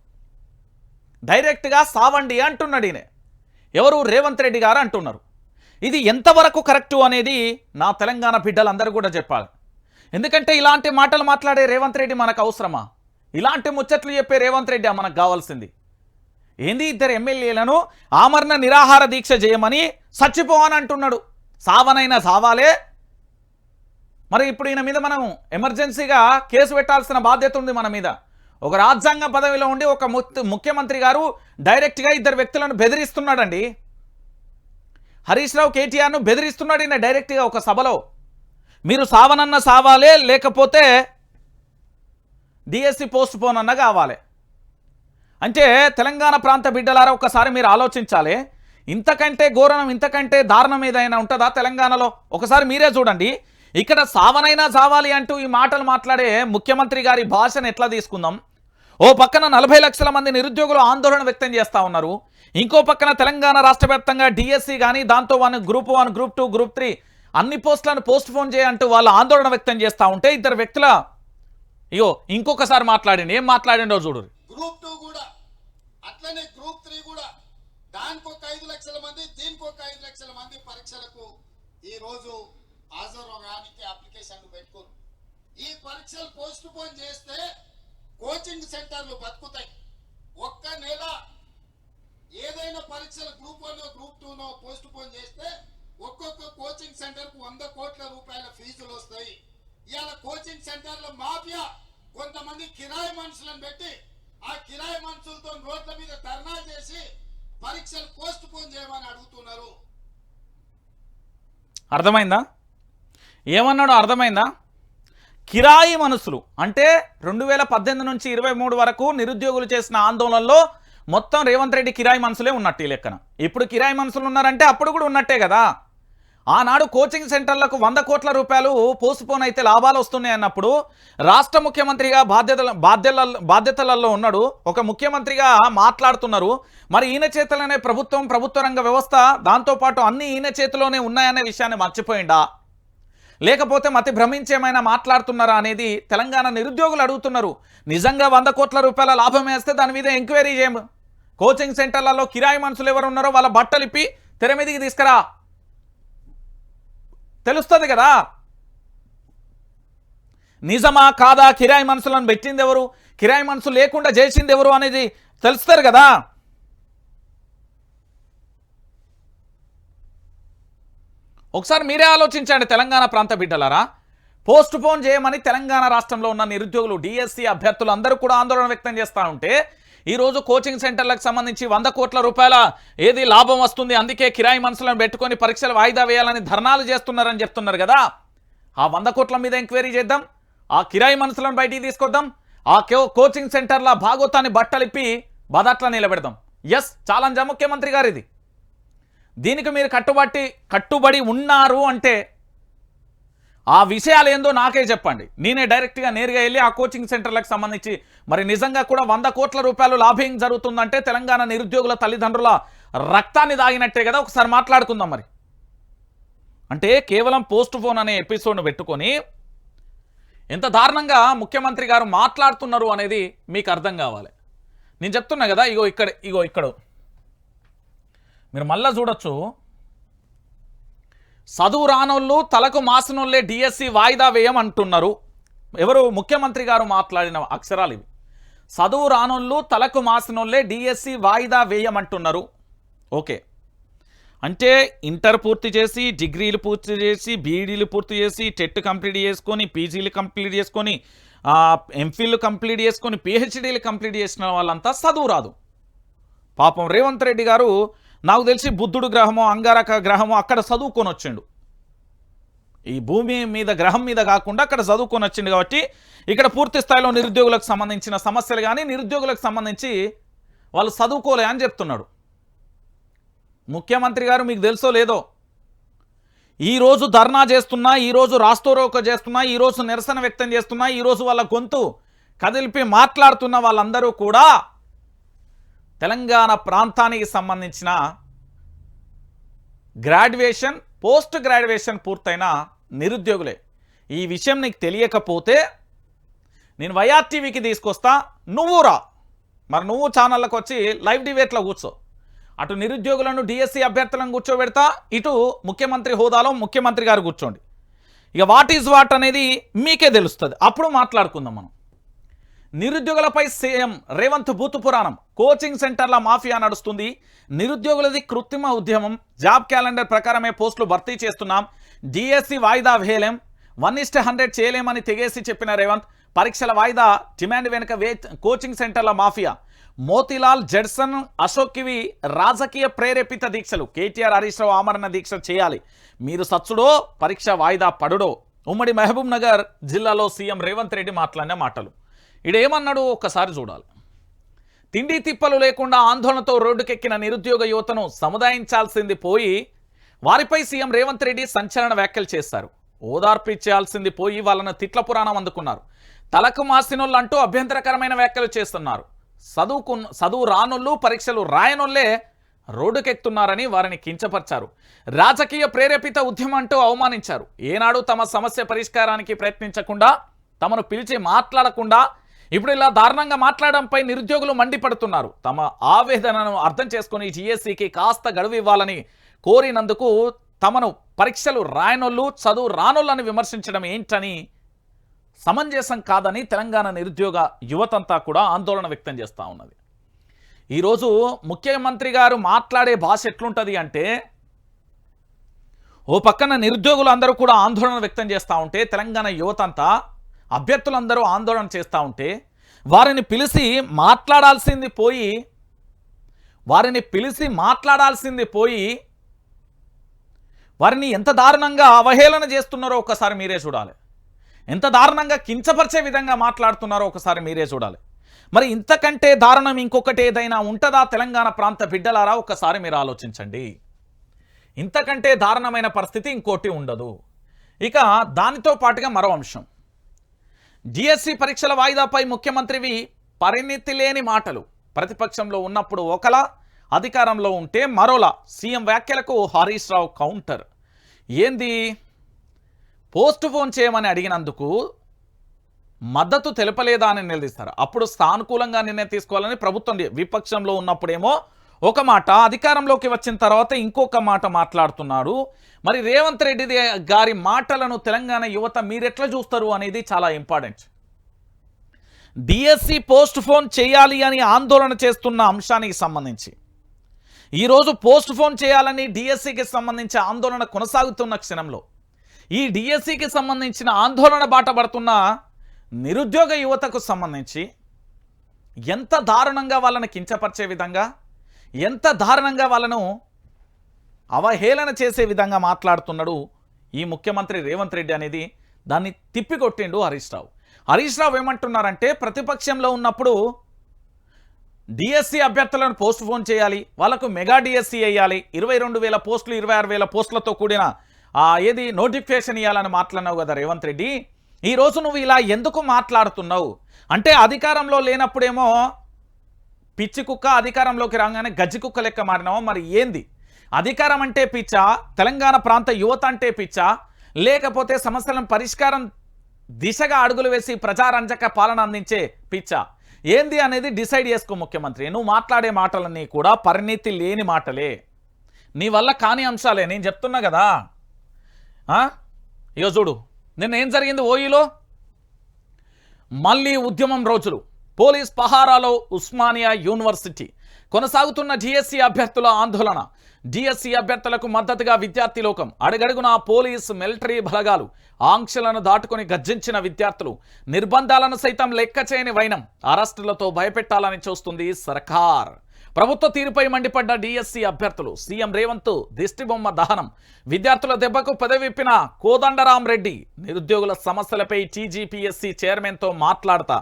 డైరెక్ట్గా సావండి అంటున్నాడు ఈయన. ఎవరు? రేవంత్ రెడ్డి గారు అంటున్నారు. ఇది ఎంతవరకు కరెక్టు అనేది నా తెలంగాణ బిడ్డలందరూ కూడా చెప్పాలి. ఎందుకంటే ఇలాంటి మాటలు మాట్లాడే రేవంత్ రెడ్డి మనకు అవసరమా? ఇలాంటి ముచ్చట్లు చెప్పే రేవంత్ రెడ్డి మనకు కావాల్సింది ఏంది? ఇద్దరు ఎమ్మెల్యేలను ఆమరణ నిరాహార దీక్ష చేయమని చచ్చిపోవని అంటున్నాడు. సావనైనా సావాలే. మరి ఇప్పుడు ఈయన మీద మనం ఎమర్జెన్సీగా కేసు పెట్టాల్సిన బాధ్యత ఉంది మన మీద. ఒక రాజ్యాంగ పదవిలో ఉండి ఒక ముఖ్యమంత్రి గారు డైరెక్ట్గా ఇద్దరు వ్యక్తులను బెదిరిస్తున్నాడండి. హరీష్ రావు, కేటీఆర్ను బెదిరిస్తున్నాడు ఈయన డైరెక్ట్గా ఒక సభలో. మీరు సావనన్న సావాలే, లేకపోతే డిఎస్సి పోస్ట్ పోన్ అన్న కావాలి. అంటే తెలంగాణ ప్రాంత బిడ్డలారా ఒకసారి మీరు ఆలోచించాలి. ఇంతకంటే ఘోరం, ఇంతకంటే దారుణం ఏదైనా ఉంటుందా తెలంగాణలో? ఒకసారి మీరే చూడండి. ఇక్కడ సావనైనా సావాలి అంటూ ఈ మాటలు మాట్లాడే ముఖ్యమంత్రి గారి భాషను ఎట్లా తీసుకుందాం? ఓ పక్కన 40 లక్షల మంది నిరుద్యోగులు ఆందోళన వ్యక్తం చేస్తూ ఉన్నారు. ఇంకో పక్కన తెలంగాణ రాష్ట్ర వ్యాప్తంగా డిఎస్సి కానీ, దాంతో గ్రూప్ 1, గ్రూప్ 2, గ్రూప్ 3 అన్ని పోస్టులను పోస్ట్ పోన్ చేయంటూ వాళ్ళు ఆందోళన వ్యక్తం చేస్తూ ఉంటే ఇద్దరు వ్యక్తుల ఇగో ఇంకొకసారి మాట్లాడండి, ఏం మాట్లాడిండో చూడు. గ్రూప్ 2 కూడా అట్లనే గ్రూప్ 3 కూడా దానికి ఒక 5 లక్షల మంది, దీనికి ఒక 5 లక్షల మంది పరీక్షలకు ఈ రోజు హాజరవడానికి అప్లికేషన్లు పెట్టుకోరు. ఈ పరీక్షలు పోస్ట్ పోన్ చేస్తే కోచింగ్ సెంటర్లు బతుకుతాయి. ఒక్క నెల ఏదైనా పరీక్షలు గ్రూప్ 1 గ్రూప్ 2 పోస్ట్ పోన్ చేస్తే ఒక్కొక్క కోచింగ్ సెంటర్ కు 100 కోట్ల రూపాయల ఫీజులు వస్తాయి. ఇవాళ కోచింగ్ సెంటర్ల మాఫియా కొంతమంది కిరాయి మనుషులను పెట్టి ఆ కిరాయి మనుషులతో రోడ్ల మీద ధర్నా చేసి పరీక్షలు పోస్ట్ పోన్ చేయమని అడుగుతున్నారు. అర్థమైందా? ఏమన్నాడో అర్థమైందా? కిరాయి మనుషులు అంటే 2018 నుంచి 23 వరకు నిరుద్యోగులు చేసిన ఆందోళనలో మొత్తం రేవంత్ రెడ్డి కిరాయి మనుషులే ఉన్నట్టు ఈ లెక్కన. ఇప్పుడు కిరాయి మనుషులు ఉన్నారంటే అప్పుడు కూడా ఉన్నట్టే కదా. ఆనాడు కోచింగ్ సెంటర్లకు 100 కోట్ల రూపాయలు పోస్ట్ పోన్ అయితే లాభాలు వస్తున్నాయి అన్నప్పుడు రాష్ట్ర ముఖ్యమంత్రిగా బాధ్యతలలో ఉన్నాడు, ఒక ముఖ్యమంత్రిగా మాట్లాడుతున్నారు. మరి ఈయన చేతిలోనే ప్రభుత్వ రంగ వ్యవస్థ, దాంతోపాటు అన్ని ఈయన చేతిలోనే ఉన్నాయనే విషయాన్ని మర్చిపోయిందా, లేకపోతే మతి భ్రమించేమైనా మాట్లాడుతున్నారా అనేది తెలంగాణ నిరుద్యోగులు అడుగుతున్నారు. నిజంగా 100 కోట్ల రూపాయల లాభం వేస్తే దాని మీద ఎంక్వైరీ చేయము. కోచింగ్ సెంటర్లలో కిరాయి మనుషులు ఎవరు ఉన్నారో వాళ్ళ బట్టలు ఇప్పి తెర మీదకి తీసుకురా, తెలుస్తుంది కదా. నిజమా కాదా, కిరాయి మనుషులను పెట్టింది ఎవరు, కిరాయి మనుషులు లేకుండా చేసింది ఎవరు అనేది తెలుస్తారు కదా. ఒకసారి మీరే ఆలోచించండి తెలంగాణ ప్రాంత బిడ్డలారా. పోస్ట్ పోన్ చేయమని తెలంగాణ రాష్ట్రంలో ఉన్న నిరుద్యోగులు, డిఎస్సి అభ్యర్థులు అందరూ కూడా ఆందోళన వ్యక్తం చేస్తూ ఉంటే ఈరోజు కోచింగ్ సెంటర్లకు సంబంధించి 100 కోట్ల రూపాయల ఏది లాభం వస్తుంది, అందుకే కిరాయి మనుషులను పెట్టుకొని పరీక్షలు వాయిదా వేయాలని ధర్నాలు చేస్తున్నారని చెప్తున్నారు కదా. ఆ 100 కోట్ల మీద ఎంక్వైరీ చేద్దాం, ఆ కిరాయి మనుషులను బయటికి తీసుకొద్దాం, ఆ కోచింగ్ సెంటర్ల భాగోతాన్ని బట్టలిప్పి బదట్లా నిలబెడదాం. ఎస్, ఛాలెంజ్ ముఖ్యమంత్రి గారు ఇది. దీనికి మీరు కట్టుబడి ఉన్నారు అంటే ఆ విషయాలు ఏందో నాకే చెప్పండి. నేనే డైరెక్ట్గా నేరుగా వెళ్ళి ఆ కోచింగ్ సెంటర్లకు సంబంధించి మరి నిజంగా కూడా 100 కోట్ల రూపాయలు లాభం జరుగుతుందంటే తెలంగాణ నిరుద్యోగుల తల్లిదండ్రుల రక్తాన్ని దాగినట్టే కదా. ఒకసారి మాట్లాడుకుందాం. మరి అంటే కేవలం పోస్ట్ పోన్ అనే ఎపిసోడ్ను పెట్టుకొని ఎంత దారుణంగా ముఖ్యమంత్రి గారు మాట్లాడుతున్నారు అనేది మీకు అర్థం కావాలి. నేను చెప్తున్నా కదా, ఇక్కడ మీరు మళ్ళా చూడొచ్చు. చదువు రానోళ్ళు తలకు మాసినోళ్ళే డిఎస్సి వాయిదా వేయమంటున్నారు. ఎవరు? ముఖ్యమంత్రి గారు మాట్లాడిన అక్షరాలు ఇవి. చదువు రానోళ్ళు తలకు మాసినోళ్ళే డిఎస్సి వాయిదా వేయమంటున్నారు. ఓకే, అంటే ఇంటర్ పూర్తి చేసి, డిగ్రీలు పూర్తి చేసి, బీఈడీలు పూర్తి చేసి, టెట్ కంప్లీట్ చేసుకొని, పీజీలు కంప్లీట్ చేసుకొని, ఎంఫిల్ కంప్లీట్ చేసుకొని, పిహెచ్డీలు కంప్లీట్ చేసిన వాళ్ళంతా చదువు రాదు. పాపం రేవంత్ రెడ్డి గారు నాకు తెలిసి బుద్ధుడు గ్రహమో అంగారక గ్రహమో అక్కడ చదువుకొని వచ్చిండు. ఈ భూమి మీద గ్రహం మీద కాకుండా అక్కడ చదువుకొని వచ్చిండు. కాబట్టి ఇక్కడ పూర్తి స్థాయిలో నిరుద్యోగులకు సంబంధించిన సమస్యలు కానీ నిరుద్యోగులకు సంబంధించి వాళ్ళు చదువుకోలే అని చెప్తున్నాడు ముఖ్యమంత్రి గారు. మీకు తెలుసో లేదో, ఈరోజు ధర్నా చేస్తున్నా, ఈరోజు రాస్తారోకో చేస్తున్నా, ఈరోజు నిరసన వ్యక్తం చేస్తున్నా, ఈరోజు వాళ్ళ గొంతు కదిలిపి మాట్లాడుతున్న వాళ్ళందరూ కూడా తెలంగాణ ప్రాంతానికి సంబంధించిన గ్రాడ్యుయేషన్, పోస్ట్ గ్రాడ్యుయేషన్ పూర్తయిన నిరుద్యోగులే. ఈ విషయం నీకు తెలియకపోతే నేను వైఆర్టీవీకి తీసుకొస్తా, నువ్వు రా. మరి నువ్వు ఛానళ్ళకు వచ్చి లైవ్ డిబేట్లో కూర్చో. అటు నిరుద్యోగులను, డిఎస్సి అభ్యర్థులను కూర్చోబెడతా, ఇటు ముఖ్యమంత్రి హోదాలో ముఖ్యమంత్రి గారు కూర్చోండి. ఇక వాట్ ఈజ్ వాట్ అనేది మీకే తెలుస్తుంది. అప్పుడు మాట్లాడుకుందాం మనం. నిరుద్యోగులపై సీఎం రేవంత్ బూతు పురాణం. కోచింగ్ సెంటర్ల మాఫియా నడుస్తుంది, నిరుద్యోగులది కృత్రిమ ఉద్యమం, జాబ్ క్యాలెండర్ ప్రకారమే పోస్టులు భర్తీ చేస్తున్నాం, డిఎస్సి వాయిదా వేయలేం, 1:100 చేయలేమని తెగేసి చెప్పిన రేవంత్ పరీక్షల వాయిదా డిమాండ్ వెనుక కోచింగ్ సెంటర్ల మాఫియా. మోతీలాల్, జడ్సన్, అశోక్కివి రాజకీయ ప్రేరేపిత దీక్షలు. కేటీఆర్, హరీష్ రావు ఆమరణ దీక్ష చేయాలి, మీరు సచ్చుడో పరీక్ష వాయిదా పడుడో. ఉమ్మడి మహబూబ్ నగర్ జిల్లాలో సీఎం రేవంత్ రెడ్డి మాట్లాడిన మాటలు. ఇడేమన్నాడు ఒక్కసారి చూడాలి. తిండి తిప్పలు లేకుండా ఆందోళనతో రోడ్డుకెక్కిన నిరుద్యోగ యువతను సముదాయించాల్సింది పోయి వారిపై సీఎం రేవంత్ రెడ్డి సంచలన వ్యాఖ్యలు చేశారు. ఓదార్పు ఇచ్చేయాల్సింది పోయి వాళ్ళను తిట్ల పురాణం అందుకున్నారు. తలకు మాసినోళ్ళు అంటూ అభ్యంతరకరమైన వ్యాఖ్యలు చేస్తున్నారు. చదువు రానోళ్ళు, పరీక్షలు రాయనోళ్లే రోడ్డుకెక్కుతున్నారని వారిని కించపరిచారు. రాజకీయ ప్రేరేపిత ఉద్యమం అంటూ అవమానించారు. ఏనాడు తమ సమస్య పరిష్కారానికి ప్రయత్నించకుండా, తమను పిలిచి మాట్లాడకుండా ఇప్పుడు ఇలా దారుణంగా మాట్లాడడంపై నిరుద్యోగులు మండిపడుతున్నారు. తమ ఆవేదనను అర్థం చేసుకుని జిఎస్సికి కాస్త గడువు ఇవ్వాలని కోరినందుకు తమను పరీక్షలు రాయనోళ్ళు, చదువు రానోళ్ళని విమర్శించడం ఏంటని, సమంజసం కాదని తెలంగాణ నిరుద్యోగ యువతంతా కూడా ఆందోళన వ్యక్తం చేస్తూ ఉన్నది. ఈరోజు ముఖ్యమంత్రి గారు మాట్లాడే భాష ఎట్లుంటుంది అంటే, ఓ పక్కన నిరుద్యోగులు అందరూ కూడా ఆందోళన వ్యక్తం చేస్తూ ఉంటే, తెలంగాణ యువతంతా అభ్యర్థులందరూ ఆందోళన చేస్తూ ఉంటే, వారిని పిలిచి మాట్లాడాల్సింది పోయి వారిని ఎంత దారుణంగా అవహేళన చేస్తున్నారో ఒకసారి మీరే చూడాలి. ఎంత దారుణంగా కించపరిచే విధంగా మాట్లాడుతున్నారో ఒకసారి మీరే చూడాలి. మరి ఇంతకంటే దారుణం ఇంకొకటి ఏదైనా ఉంటుందా తెలంగాణ ప్రాంత బిడ్డలారా? ఒకసారి మీరు ఆలోచించండి. ఇంతకంటే దారుణమైన పరిస్థితి ఇంకోటి ఉండదు. ఇక దానితో పాటుగా మరో అంశం, జిఎస్సి పరీక్షల వాయిదాపై ముఖ్యమంత్రివి పరిణితి లేని మాటలు. ప్రతిపక్షంలో ఉన్నప్పుడు ఒకలా, అధికారంలో ఉంటే మరోలా. సీఎం వ్యాఖ్యలకు హరీష్ రావు కౌంటర్. ఏంది? పోస్ట్ పోన్ చేయమని అడిగినందుకు మద్దతు తెలపలేదా అని నిలదీస్తారు. అప్పుడు సానుకూలంగా నిర్ణయం తీసుకోవాలని ప్రభుత్వం విపక్షంలో ఉన్నప్పుడేమో ఒక మాట, అధికారంలోకి వచ్చిన తర్వాత ఇంకొక మాట మాట్లాడుతున్నాడు. మరి రేవంత్ రెడ్డి గారి మాటలను తెలంగాణ యువత మీరెట్లా చూస్తారు అనేది చాలా ఇంపార్టెంట్. డిఎస్సి పోస్ట్ పోన్ చేయాలి అని ఆందోళన చేస్తున్న అంశానికి సంబంధించి ఈరోజు పోస్ట్ పోన్ చేయాలని డిఎస్సికి సంబంధించి ఆందోళన కొనసాగుతున్న క్షణంలో ఈ డిఎస్సికి సంబంధించిన ఆందోళన బాట పడుతున్న నిరుద్యోగ యువతకు సంబంధించి ఎంత దారుణంగా వాళ్ళని కించపరిచే విధంగా, ఎంత దారుణంగా వాళ్ళను అవహేళన చేసే విధంగా మాట్లాడుతున్నాడు ఈ ముఖ్యమంత్రి రేవంత్ రెడ్డి అనేది దాన్ని తిప్పికొట్టిండు హరీష్ రావు. హరీష్ రావు ఏమంటున్నారంటే, ప్రతిపక్షంలో ఉన్నప్పుడు డిఎస్సి అభ్యర్థులను పోస్ట్ పోన్ చేయాలి, వాళ్ళకు మెగా డిఎస్సి వేయాలి, 22,000 పోస్టులు 26,000 పోస్టులతో కూడిన ఏది నోటిఫికేషన్ ఇవ్వాలని మాట్లాడినావు కదా రేవంత్ రెడ్డి. ఈరోజు నువ్వు ఇలా ఎందుకు మాట్లాడుతున్నావు అంటే, అధికారంలో లేనప్పుడేమో పిచ్చి కుక్క, అధికారంలోకి రాగానే గజ్జి కుక్క లెక్క మారినావో మరి ఏంది? అధికారం అంటే పిచ్చా, తెలంగాణ ప్రాంత యువత అంటే పిచ్చా, లేకపోతే సమస్యలను పరిష్కారం దిశగా అడుగులు వేసి ప్రజారంజక పాలన అందించే పిచ్చా, ఏంది అనేది డిసైడ్ చేసుకో ముఖ్యమంత్రి. నువ్వు మాట్లాడే మాటలన్నీ కూడా పరిణితి లేని మాటలే, నీ వల్ల కాని అంశాలే. నేను చెప్తున్నా కదా. ఇగో చూడు, నిన్న ఏం జరిగింది ఓయూలో? మళ్ళీ ఉద్యమం రోజులు. పోలీస్ పహారాలో ఉస్మానియా యూనివర్సిటీ. కొనసాగుతున్న జిఎస్సి అభ్యర్థుల ఆందోళన. జిఎస్సి అభ్యర్థులకు మద్దతుగా విద్యార్థి లోకం. అడుగడుగున పోలీస్ మిలిటరీ బలగాలు. ఆంక్షలను దాటుకుని గర్జించిన విద్యార్థులు. నిర్బంధాలను సైతం లెక్క చేయని వైనం. అరెస్టులతో భయపెట్టాలని చూస్తుంది సర్కార్. ప్రభుత్వ తీరుపై మండిపడ్డ డిఎస్సి అభ్యర్థులు. సీఎం రేవంత్ దిష్టిబొమ్మ దహనం. విద్యార్థుల దెబ్బకు పెదవిప్పిన కోదండరాం రెడ్డి. నిరుద్యోగుల సమస్యలపై టీజీపీఎస్సీ చైర్మన్తో మాట్లాడతా.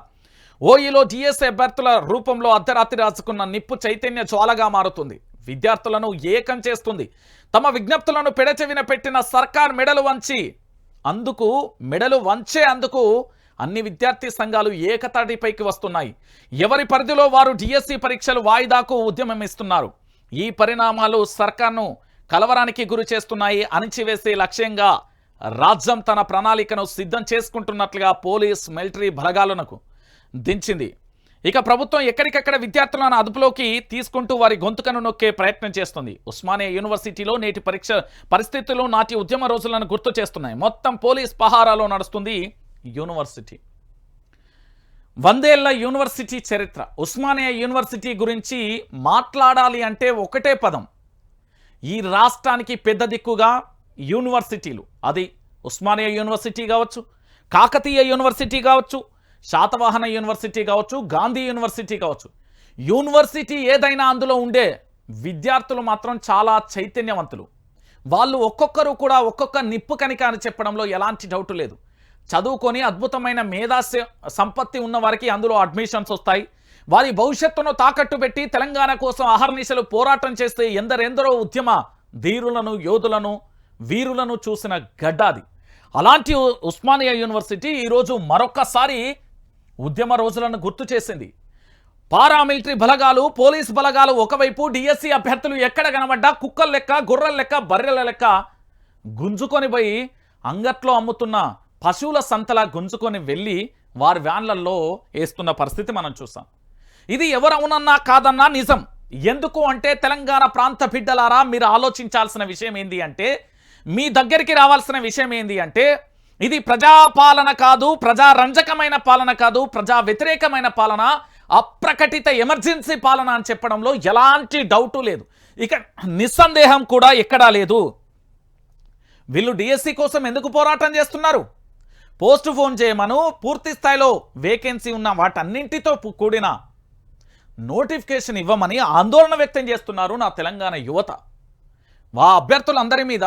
ఓయూలో జిఎస్సి అభ్యర్థుల రూపంలో అర్ధరాత్రి రాసుకున్న నిప్పు చైతన్య జ్వాలగా మారుతుంది. విద్యార్థులను ఏకం చేస్తుంది. తమ విజ్ఞప్తులను పెడచెవిన పెట్టిన సర్కార్ మెడలు వంచే అందుకు అన్ని విద్యార్థి సంఘాలు ఏకతాటిపైకి వస్తున్నాయి. ఎవరి పరిధిలో వారు డిఎస్సి పరీక్షలు వాయిదాకు ఉద్యమం ఇస్తున్నారు. ఈ పరిణామాలు సర్కార్ను కలవరానికి గురి చేస్తున్నాయి. అణిచివేసే లక్ష్యంగా రాజ్యం తన ప్రణాళికను సిద్ధం చేసుకుంటున్నట్లుగా పోలీస్ మిలిటరీ బలగాలకు దించింది. ఇక ప్రభుత్వం ఎక్కడికక్కడ విద్యార్థులను అదుపులోకి తీసుకుంటూ వారి గొంతుకను నొక్కే ప్రయత్నం చేస్తుంది. ఉస్మానియా యూనివర్సిటీలో నేటి పరీక్ష పరిస్థితులు నాటి ఉద్యమ రోజులను గుర్తు చేస్తున్నాయి. మొత్తం పోలీస్ పహారాలో నడుస్తుంది యూనివర్సిటీ. 100 ఏళ్ల యూనివర్సిటీ చరిత్ర. ఉస్మానియా యూనివర్సిటీ గురించి మాట్లాడాలి అంటే ఒకటే పదం. ఈ రాష్ట్రానికి పెద్ద దిక్కుగా యూనివర్సిటీలు, అది ఉస్మానియా యూనివర్సిటీ కావచ్చు, కాకతీయ యూనివర్సిటీ కావచ్చు, శాతవాహన యూనివర్సిటీ కావచ్చు, గాంధీ యూనివర్సిటీ కావచ్చు. యూనివర్సిటీ ఏదైనా అందులో ఉండే విద్యార్థులు మాత్రం చాలా చైతన్యవంతులు. వాళ్ళు ఒక్కొక్కరు కూడా ఒక్కొక్క నిప్పు కణిక అని చెప్పడంలో ఎలాంటి డౌట్ లేదు. చదువుకొని అద్భుతమైన మేధా సంపత్తి ఉన్న వారికి అందులో అడ్మిషన్స్ వస్తాయి. వారి భవిష్యత్తును తాకట్టు పెట్టి తెలంగాణ కోసం అహర్నిశలు పోరాటం చేస్తే ఎందరెందరో ఉద్యమ ధీరులను, యోధులను, వీరులను చూసిన గడ్డాది. అలాంటి ఉస్మానియా యూనివర్సిటీ ఈరోజు మరొక్కసారి ఉద్యమ రోజులను గుర్తు చేసింది. పారామిలిటరీ బలగాలు, పోలీస్ బలగాలు ఒకవైపు, డిఎస్సి అభ్యర్థులు ఎక్కడ కనబడ్డా కుక్కల లెక్క, గొర్రెల లెక్క, బర్రెల లెక్క గుంజుకొని పోయి అంగట్లో అమ్ముతున్న పశువుల సంతలా గుంజుకొని వెళ్ళి వారి వ్యాన్లలో వేస్తున్న పరిస్థితి మనం చూసాం. ఇది ఎవరవునన్నా కాదన్నా నిజం. ఎందుకు అంటే తెలంగాణ ప్రాంత బిడ్డలారా, మీరు ఆలోచించాల్సిన విషయం ఏంది అంటే, మీ దగ్గరికి రావాల్సిన విషయం ఏంది అంటే, ఇది ప్రజాపాలన కాదు, ప్రజారంజకమైన పాలన కాదు, ప్రజా వ్యతిరేకమైన పాలన, అప్రకటిత ఎమర్జెన్సీ పాలన అని చెప్పడంలో ఎలాంటి డౌటు లేదు. ఇక నిస్సందేహం కూడా ఎక్కడా లేదు. వీళ్ళు డిఎస్సి కోసం ఎందుకు పోరాటం చేస్తున్నారు? పోస్ట్ పోన్ చేయమను, పూర్తి స్థాయిలో వేకెన్సీ ఉన్న వాటన్నింటితో కూడిన నోటిఫికేషన్ ఇవ్వమని ఆందోళన వ్యక్తం చేస్తున్నారు నా తెలంగాణ యువత. అభ్యర్థులందరి మీద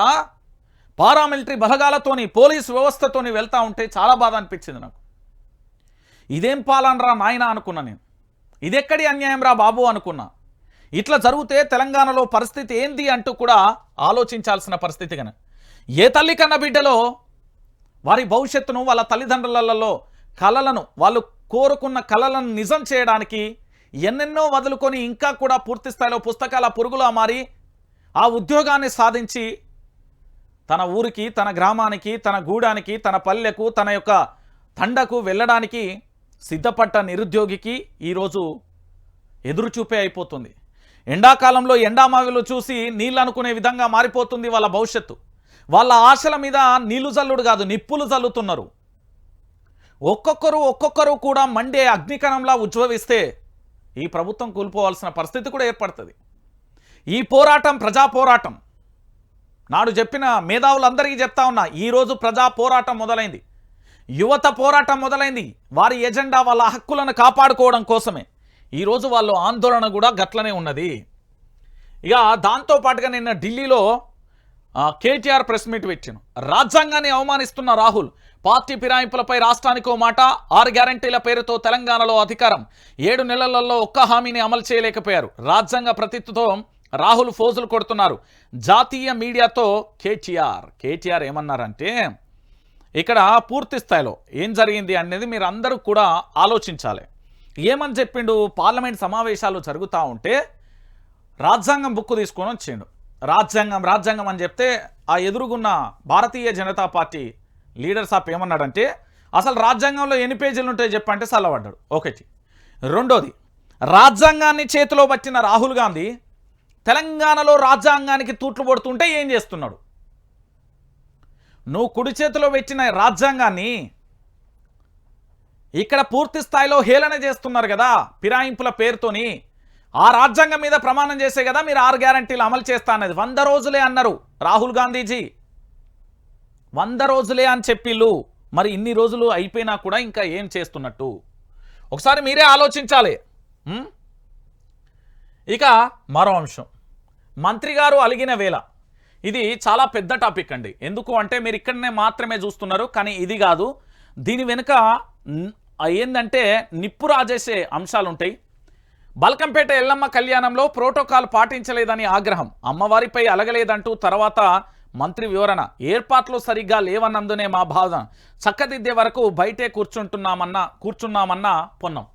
పారామిలిటరీ బలగాలతోని, పోలీసు వ్యవస్థతోని వెళ్తూ ఉంటే చాలా బాధ అనిపించింది నాకు. ఇదేం పాలనరా నాయన అనుకున్నా నేను. ఇదెక్కడి అన్యాయం రా బాబు అనుకున్నా. ఇట్లా జరిగితే తెలంగాణలో పరిస్థితి ఏంది అంటూ కూడా ఆలోచించాల్సిన పరిస్థితి కనుక. ఏ తల్లి కన్న బిడ్డలో వారి భవిష్యత్తును, వాళ్ళ తల్లిదండ్రులలో కలలను, వాళ్ళు కోరుకున్న కలలను నిజం చేయడానికి ఎన్నెన్నో వదులుకొని ఇంకా కూడా పూర్తి స్థాయిలో పుస్తకాల పురుగులా మారి ఆ ఉద్యోగాన్ని సాధించి తన ఊరికి, తన గ్రామానికి, తన గూడానికి, తన పల్లెకు, తన యొక్క తండకు వెళ్ళడానికి సిద్ధపడ్డ నిరుద్యోగికి ఈరోజు ఎదురుచూపే అయిపోతుంది. ఎండాకాలంలో ఎండామావిలు చూసి నీళ్ళు అనుకునే విధంగా మారిపోతుంది వాళ్ళ భవిష్యత్తు. వాళ్ళ ఆశల మీద నీళ్లు జల్లుడు కాదు, నిప్పులు జల్లుతున్నారు. ఒక్కొక్కరు కూడా మండే అగ్నికణంలా ఉజ్వవిస్తే ఈ ప్రభుత్వం కూలిపోవాల్సిన పరిస్థితి కూడా ఏర్పడుతుంది. ఈ పోరాటం ప్రజా పోరాటం. నాడు చెప్పిన మేధావులందరికీ చెప్తా ఉన్నా, ఈరోజు ప్రజా పోరాటం మొదలైంది, యువత పోరాటం మొదలైంది. వారి ఎజెండా వాళ్ళ హక్కులను కాపాడుకోవడం కోసమే. ఈరోజు వాళ్ళు ఆందోళన కూడా గట్లనే ఉన్నది. ఇక దాంతోపాటుగా నిన్న ఢిల్లీలో కేటీఆర్ ప్రెస్ మీట్ పెట్టాను. రాజ్యాంగాన్ని అవమానిస్తున్న రాహుల్, పార్టీ ఫిరాయింపులపై రాష్ట్రానికో మాట, 6 గ్యారంటీల పేరుతో తెలంగాణలో అధికారం, 7 నెలలలో ఒక్క హామీని అమలు చేయలేకపోయారు. రాజ్యాంగ ప్రతిత్తుతో రాహుల్ ఫోజులు కొడుతున్నారు. జాతీయ మీడియాతో కేటీఆర్ ఏమన్నారంటే, ఇక్కడ పూర్తి స్థాయిలో ఏం జరిగింది అనేది మీరు అందరూ కూడా ఆలోచించాలి. ఏమని చెప్పిండు? పార్లమెంట్ సమావేశాలు జరుగుతూ ఉంటే రాజ్యాంగం బుక్ తీసుకొని వచ్చిండు. రాజ్యాంగం అని చెప్తే ఆ ఎదురుగున్న భారతీయ జనతా పార్టీ లీడర్ సాప్ ఏమన్నాడంటే, అసలు రాజ్యాంగంలో ఎన్ని పేజీలు ఉంటాయో చెప్పంటే చల్లబడ్డాడు. ఒకటి. రెండోది, రాజ్యాంగాన్ని చేతిలో పట్టిన రాహుల్ గాంధీ తెలంగాణలో రాజ్యాంగానికి తూట్లు పడుతుంటే ఏం చేస్తున్నాడు? నువ్వు కుడి చేతిలో పెట్టిన రాజ్యాంగాన్ని ఇక్కడ పూర్తి స్థాయిలో హేళన చేస్తున్నారు కదా ఫిరాయింపుల పేరుతోని. ఆ రాజ్యాంగం మీద ప్రమాణం చేసే కదా మీరు 6 గ్యారంటీలు అమలు చేస్తా అన్నది. 100 రోజులే అన్నారు రాహుల్ గాంధీజీ. 100 రోజులే అని చెప్పిళ్ళు. మరి ఇన్ని రోజులు అయిపోయినా కూడా ఇంకా ఏం చేస్తున్నట్టు ఒకసారి మీరే ఆలోచించాలి. ఇక మరో అంశం, మంత్రి గారు అలిగిన వేళ. ఇది చాలా పెద్ద టాపిక్ అండి. ఎందుకు అంటే మీరు ఇక్కడనే మాత్రమే చూస్తున్నారు, కానీ ఇది కాదు. దీని వెనుక ఏందంటే నిప్పు రాజేసే అంశాలు ఉంటాయి. బల్కంపేట ఎల్లమ్మ కళ్యాణంలో ప్రోటోకాల్ పాటించలేదని ఆగ్రహం, అమ్మవారిపై అలగలేదంటూ తర్వాత మంత్రి వివరణ. ఏర్పాట్లు సరిగ్గా లేవన్నందునే మా బాధ, చక్కదిద్దే వరకు బయటే కూర్చున్నామన్న పొన్నం.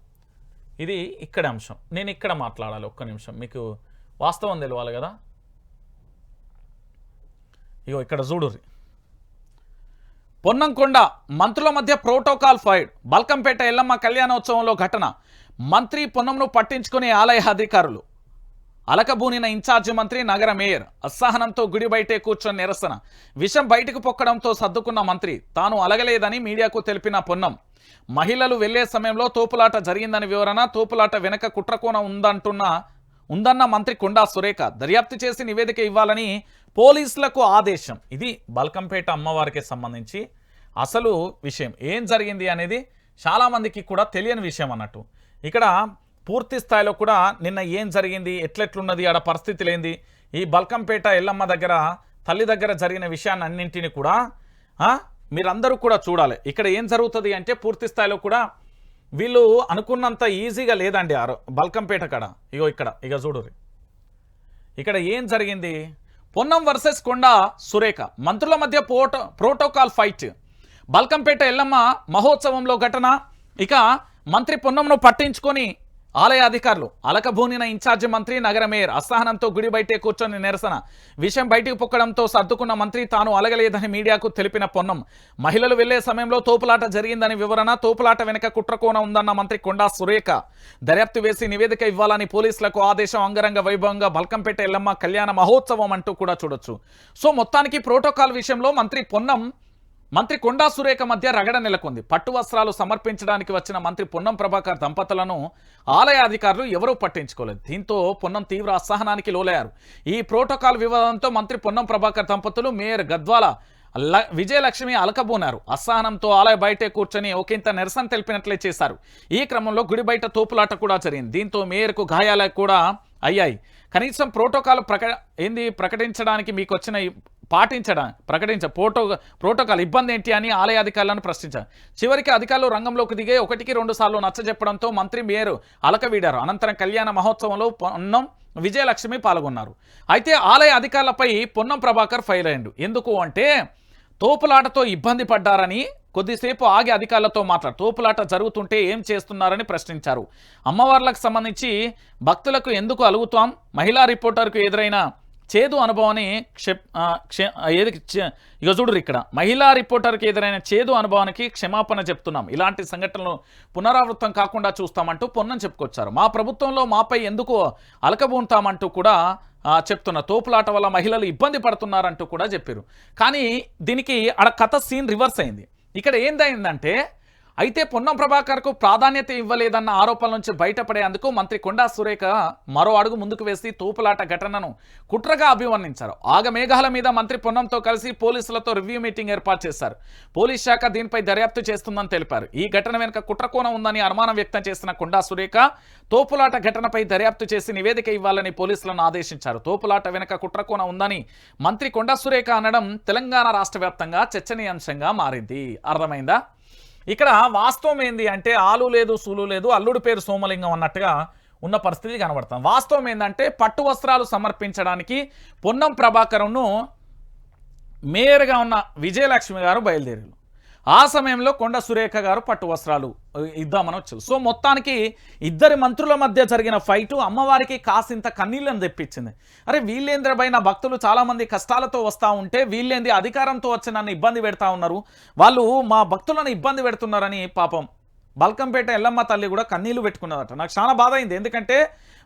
ఇది ఇక్కడ అంశం. నేను ఇక్కడ మాట్లాడాలి ఒక్క నిమిషం, మీకు వాస్తవం తెలవాలి కదా. ఇగో ఇక్కడ చూడుర్రి. పొన్నంకొండ మంత్రుల మధ్య ప్రోటోకాల్ ఫైర్. బల్కంపేట ఎల్లమ్మ కళ్యాణోత్సవంలో ఘటన. మంత్రి పొన్నంను పట్టించుకునే ఆలయ అధికారులు. అలకబూనిన ఇన్ఛార్జి మంత్రి, నగర మేయర్ అసహనంతో గుడి బయటే కూర్చొని నిరసన. విషం బయటకు పొక్కడంతో సర్దుకున్న మంత్రి. తాను అలగలేదని మీడియాకు తెలిపిన పొన్నం. మహిళలు వెళ్లే సమయంలో తోపులాట జరిగిందని వివరణ. తోపులాట వెనక కుట్రకోణ ఉందన్న మంత్రి కొండా సురేఖ. దర్యాప్తు చేసి నివేదిక ఇవ్వాలని పోలీసులకు ఆదేశం. ఇది బల్కంపేట అమ్మవారికి సంబంధించి అసలు విషయం ఏం జరిగింది అనేది చాలామందికి కూడా తెలియని విషయం అన్నట్టు. ఇక్కడ పూర్తి స్థాయిలో కూడా నిన్న ఏం జరిగింది, ఎట్లెట్లున్నది, ఆడ పరిస్థితి లేనిది, ఈ బల్కంపేట ఎల్లమ్మ దగ్గర తల్లి దగ్గర జరిగిన విషయాన్ని అన్నింటినీ కూడా మీరందరూ కూడా చూడాలి. ఇక్కడ ఏం జరుగుతుంది అంటే పూర్తి స్థాయిలో కూడా వీళ్ళు అనుకున్నంత ఈజీగా లేదండి బల్కంపేట కాడ. ఇక చూడు ఇక్కడ ఏం జరిగింది. పొన్నం వర్సెస్ కొండా సురేఖ, మంత్రుల మధ్య ప్రోటోకాల్ ఫైట్. బల్కంపేట ఎల్లమ్మ మహోత్సవంలో ఘటన. ఇక మంత్రి పొన్నంను పట్టించుకొని ఆలయ అధికారులు అలకబూనిన ఇన్ఛార్జి మంత్రి నగర మేయర్ అసహనంతో గుడి బయటే కూర్చొని నిరసన. విషయం బయటికి పొక్కడంతో సర్దుకున్న మంత్రి తాను అలగలేదని మీడియాకు తెలిపిన పొన్నం. మహిళలు వెళ్లే సమయంలో తోపులాట జరిగిందని వివరణ. తోపులాట వెనుక కుట్రకోణ ఉందన్న మంత్రి కొండా సురేఖ. దర్యాప్తు వేసి నివేదిక ఇవ్వాలని పోలీసులకు ఆదేశం. అంగరంగ వైభవంగా బల్కంపేట ఎల్లమ్మ కళ్యాణ మహోత్సవం అంటూ కూడా చూడొచ్చు. సో మొత్తానికి ప్రోటోకాల్ విషయంలో మంత్రి పొన్నం మంత్రి కొండా సురేఖ మధ్య రగడ నెలకొంది. పట్టు వస్త్రాలు సమర్పించడానికి వచ్చిన మంత్రి పొన్నం ప్రభాకర్ దంపతులను ఆలయ అధికారులు ఎవరూ పట్టించుకోలేదు. దీంతో పొన్నం తీవ్ర అసహనానికి లోలయ్యారు. ఈ ప్రోటోకాల్ వివాదంతో మంత్రి పొన్నం ప్రభాకర్ దంపతులు మేయర్ గద్వాల విజయలక్ష్మి అలకబోనారు. అసహనంతో ఆలయ బయటే కూర్చొని ఒకంత నిరసన తెలిపినట్లే చేశారు. ఈ క్రమంలో గుడి బయట తోపులాట కూడా జరిగింది. దీంతో మేయర్కు గాయాలు కూడా అయ్యాయి. కనీసం ప్రోటోకాల్ ప్రకటించడానికి మీకు వచ్చిన ప్రోటోకాల్ ఇబ్బంది ఏంటి అని ఆలయ అధికారులను ప్రశ్నించారు. చివరికి అధికారులు రంగంలోకి దిగే 1-2 సార్లు నచ్చజెప్పడంతో మంత్రి మేయర్ అలకవీడారు. అనంతరం కళ్యాణ మహోత్సవంలో పొన్నం విజయలక్ష్మి పాల్గొన్నారు. అయితే ఆలయ అధికారులపై పొన్నం ప్రభాకర్ ఫైర్ అయ్యాడు. ఎందుకు అంటే తోపులాటతో ఇబ్బంది పడ్డారని కొద్దిసేపు ఆగి అధికారులతో తోపులాట జరుగుతుంటే ఏం చేస్తున్నారని ప్రశ్నించారు. అమ్మవార్లకు సంబంధించి భక్తులకు ఎందుకు అలుగుతాం? మహిళా రిపోర్టర్కు ఎదురైన చేదు అనుభవాన్ని ఇక చూడరు ఇక్కడ మహిళా రిపోర్టర్కి ఎదురైన చేదు అనుభవానికి క్షమాపణ చెప్తున్నాం. ఇలాంటి సంఘటనలు పునరావృతం కాకుండా చూస్తామంటూ పొన్నం చెప్పుకొచ్చారు. మా ప్రభుత్వంలో మాపై ఎందుకు అలకబూంటామంటూ కూడా చెప్తున్న. తోపులాట వల్ల మహిళలు ఇబ్బంది పడుతున్నారంటూ కూడా చెప్పారు. కానీ దీనికి కథ సీన్ రివర్స్ అయింది. ఇక్కడ ఏందైందంటే అయితే పొన్నం ప్రభాకర్కు ప్రాధాన్యత ఇవ్వలేదన్న ఆరోపణల నుంచి బయటపడేందుకు మంత్రి కొండా సురేఖ మరో అడుగు ముందుకు వేసి తోపులాట ఘటనను కుట్రగా అభివర్ణించారు. ఆగమేఘాల మీద మంత్రి పొన్నంతో కలిసి పోలీసులతో రివ్యూ మీటింగ్ ఏర్పాటు చేశారు. పోలీస్ శాఖ దీనిపై దర్యాప్తు చేస్తుందని తెలిపారు. ఈ ఘటన వెనుక కుట్రకోణం ఉందని అనుమానం వ్యక్తం చేసిన కొండా సురేఖ తోపులాట ఘటనపై దర్యాప్తు చేసి నివేదిక ఇవ్వాలని పోలీసులను ఆదేశించారు. తోపులాట వెనుక కుట్రకోణం ఉందని మంత్రి కొండా సురేఖ అనడం తెలంగాణ రాష్ట్ర వ్యాప్తంగా చర్చనీయాంశంగా మారింది. అర్థమైందా? ఇక్కడ వాస్తవం ఏంది అంటే ఆలు లేదు సూలు లేదు, అల్లుడి పేరు సోమలింగం అన్నట్టుగా ఉన్న పరిస్థితి కనబడుతుంది. వాస్తవం ఏంటంటే పట్టు వస్త్రాలు సమర్పించడానికి పొన్నం ప్రభాకర్ను మేయర్గా ఉన్న విజయలక్ష్మి గారు బయలుదేరారు. ఆ సమయంలో కొండ సురేఖ గారు పట్టు వస్త్రాలు ఇద్దామని వచ్చారు. సో మొత్తానికి ఇద్దరి మంత్రుల మధ్య జరిగిన ఫైటు అమ్మవారికి కాసింత కన్నీళ్ళని తెప్పించింది. అరే వీళ్ళేంద్రపై నా భక్తులు చాలామంది కష్టాలతో వస్తూ ఉంటే వీళ్ళేంది అధికారంతో వచ్చి నన్ను ఇబ్బంది పెడతా ఉన్నారు, వాళ్ళు మా భక్తులను ఇబ్బంది పెడుతున్నారని పాపం బల్కంపేట ఎల్లమ్మ తల్లి కూడా కన్నీళ్లు పెట్టుకున్నదట. నాకు చాలా బాధ అయింది. ఎందుకంటే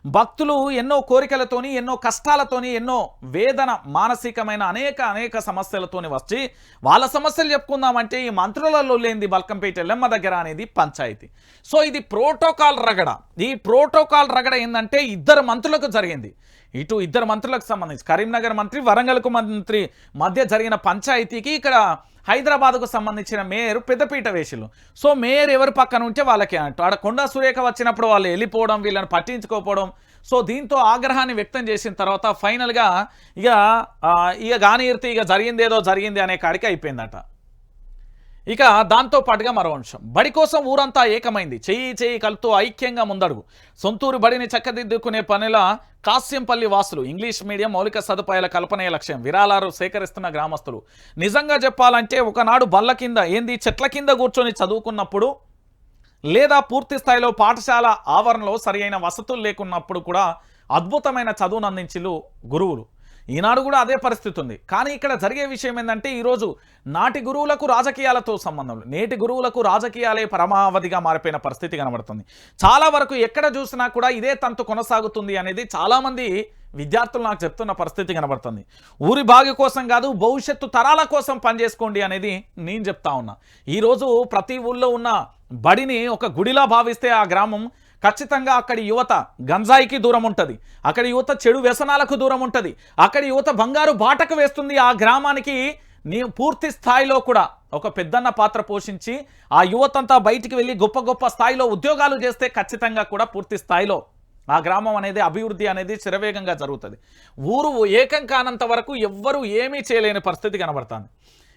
భక్తులు ఎన్నో కోరికలతోని, ఎన్నో కష్టాలతోని, ఎన్నో వేదన, మానసికమైన అనేక సమస్యలతోని వచ్చి వాళ్ళ సమస్యలు చెప్పుకుందామంటే ఈ మంత్రులలో లేనిది బల్కంపేట ఎల్లమ్మ దగ్గర అనేది పంచాయతీ. సో ఇది ప్రోటోకాల్ రగడ. ఈ ప్రోటోకాల్ రగడ ఏంటంటే ఇద్దరు మంత్రులకు జరిగింది. ఇటు ఇద్దరు మంత్రులకు సంబంధించి కరీంనగర్ మంత్రి, వరంగల్కు మంత్రి మధ్య జరిగిన పంచాయతీకి ఇక్కడ హైదరాబాద్కు సంబంధించిన మేయర్ పెద్దపీట వేసిళ్ళు. సో మేయర్ ఎవరు పక్కన ఉంటే వాళ్ళకే అంటూ ఆడ కొండా సురేఖ వచ్చినప్పుడు వాళ్ళు వెళ్ళిపోవడం, వీళ్ళని పట్టించుకోకపోవడం. సో దీంతో ఆగ్రహాన్ని వ్యక్తం చేసిన తర్వాత ఫైనల్గా ఇక గానీర్తి ఇక జరిగింది అనే కాడికి అయిపోయిందట. ఇక దాంతో పాటుగా మరో అంశం, బడి కోసం ఊరంతా ఏకమైంది. చెయ్యి కలుపుతూ ఐక్యంగా ముందడుగు. సొంతూరు బడిని చక్కదిద్దుకునే పనిలా కాస్యంపల్లి వాసులు. ఇంగ్లీష్ మీడియం మౌలిక సదుపాయాల కల్పనే లక్ష్యం. విరాళాలు సేకరిస్తున్న గ్రామస్తులు. నిజంగా చెప్పాలంటే ఒకనాడు బల్ల కింద చెట్ల కింద కూర్చొని చదువుకున్నప్పుడు లేదా పూర్తి స్థాయిలో పాఠశాల ఆవరణలో సరైన వసతులు లేకున్నప్పుడు కూడా అద్భుతమైన చదువును అందించిలు గురువులు. ఈనాడు కూడా అదే పరిస్థితి ఉంది. కానీ ఇక్కడ జరిగే విషయం ఏంటంటే ఈరోజు నాటి గురువులకు రాజకీయాలతో సంబంధం, నేటి గురువులకు రాజకీయాలే పరమావధిగా మారిపోయిన పరిస్థితి కనబడుతుంది. చాలా వరకు ఎక్కడ చూసినా కూడా ఇదే తంతు కొనసాగుతుంది అనేది చాలామంది విద్యార్థులు నాకు చెప్తున్న పరిస్థితి కనబడుతుంది. ఊరి బాగు కోసం కాదు, భవిష్యత్తు తరాల కోసం పనిచేసుకోండి అనేది నేను చెప్తా ఉన్నా. ఈరోజు ప్రతి ఊళ్ళో ఉన్న బడిని ఒక గుడిలా భావిస్తే ఆ గ్రామం ఖచ్చితంగా అక్కడి యువత గంజాయికి దూరం ఉంటుంది, అక్కడి యువత చెడు వ్యసనాలకు దూరం ఉంటుంది, అక్కడి యువత బంగారు బాటకు వేస్తుంది. ఆ గ్రామానికి పూర్తి స్థాయిలో కూడా ఒక పెద్దన్న పాత్ర పోషించి ఆ యువతంతా బయటికి వెళ్ళి గొప్ప స్థాయిలో ఉద్యోగాలు చేస్తే ఖచ్చితంగా కూడా పూర్తి స్థాయిలో ఆ గ్రామం అనేది అభివృద్ధి అనేది శరవేగంగా జరుగుతుంది. ఊరు ఏకం కానంత వరకు ఎవ్వరూ ఏమీ చేయలేని పరిస్థితి కనబడుతుంది.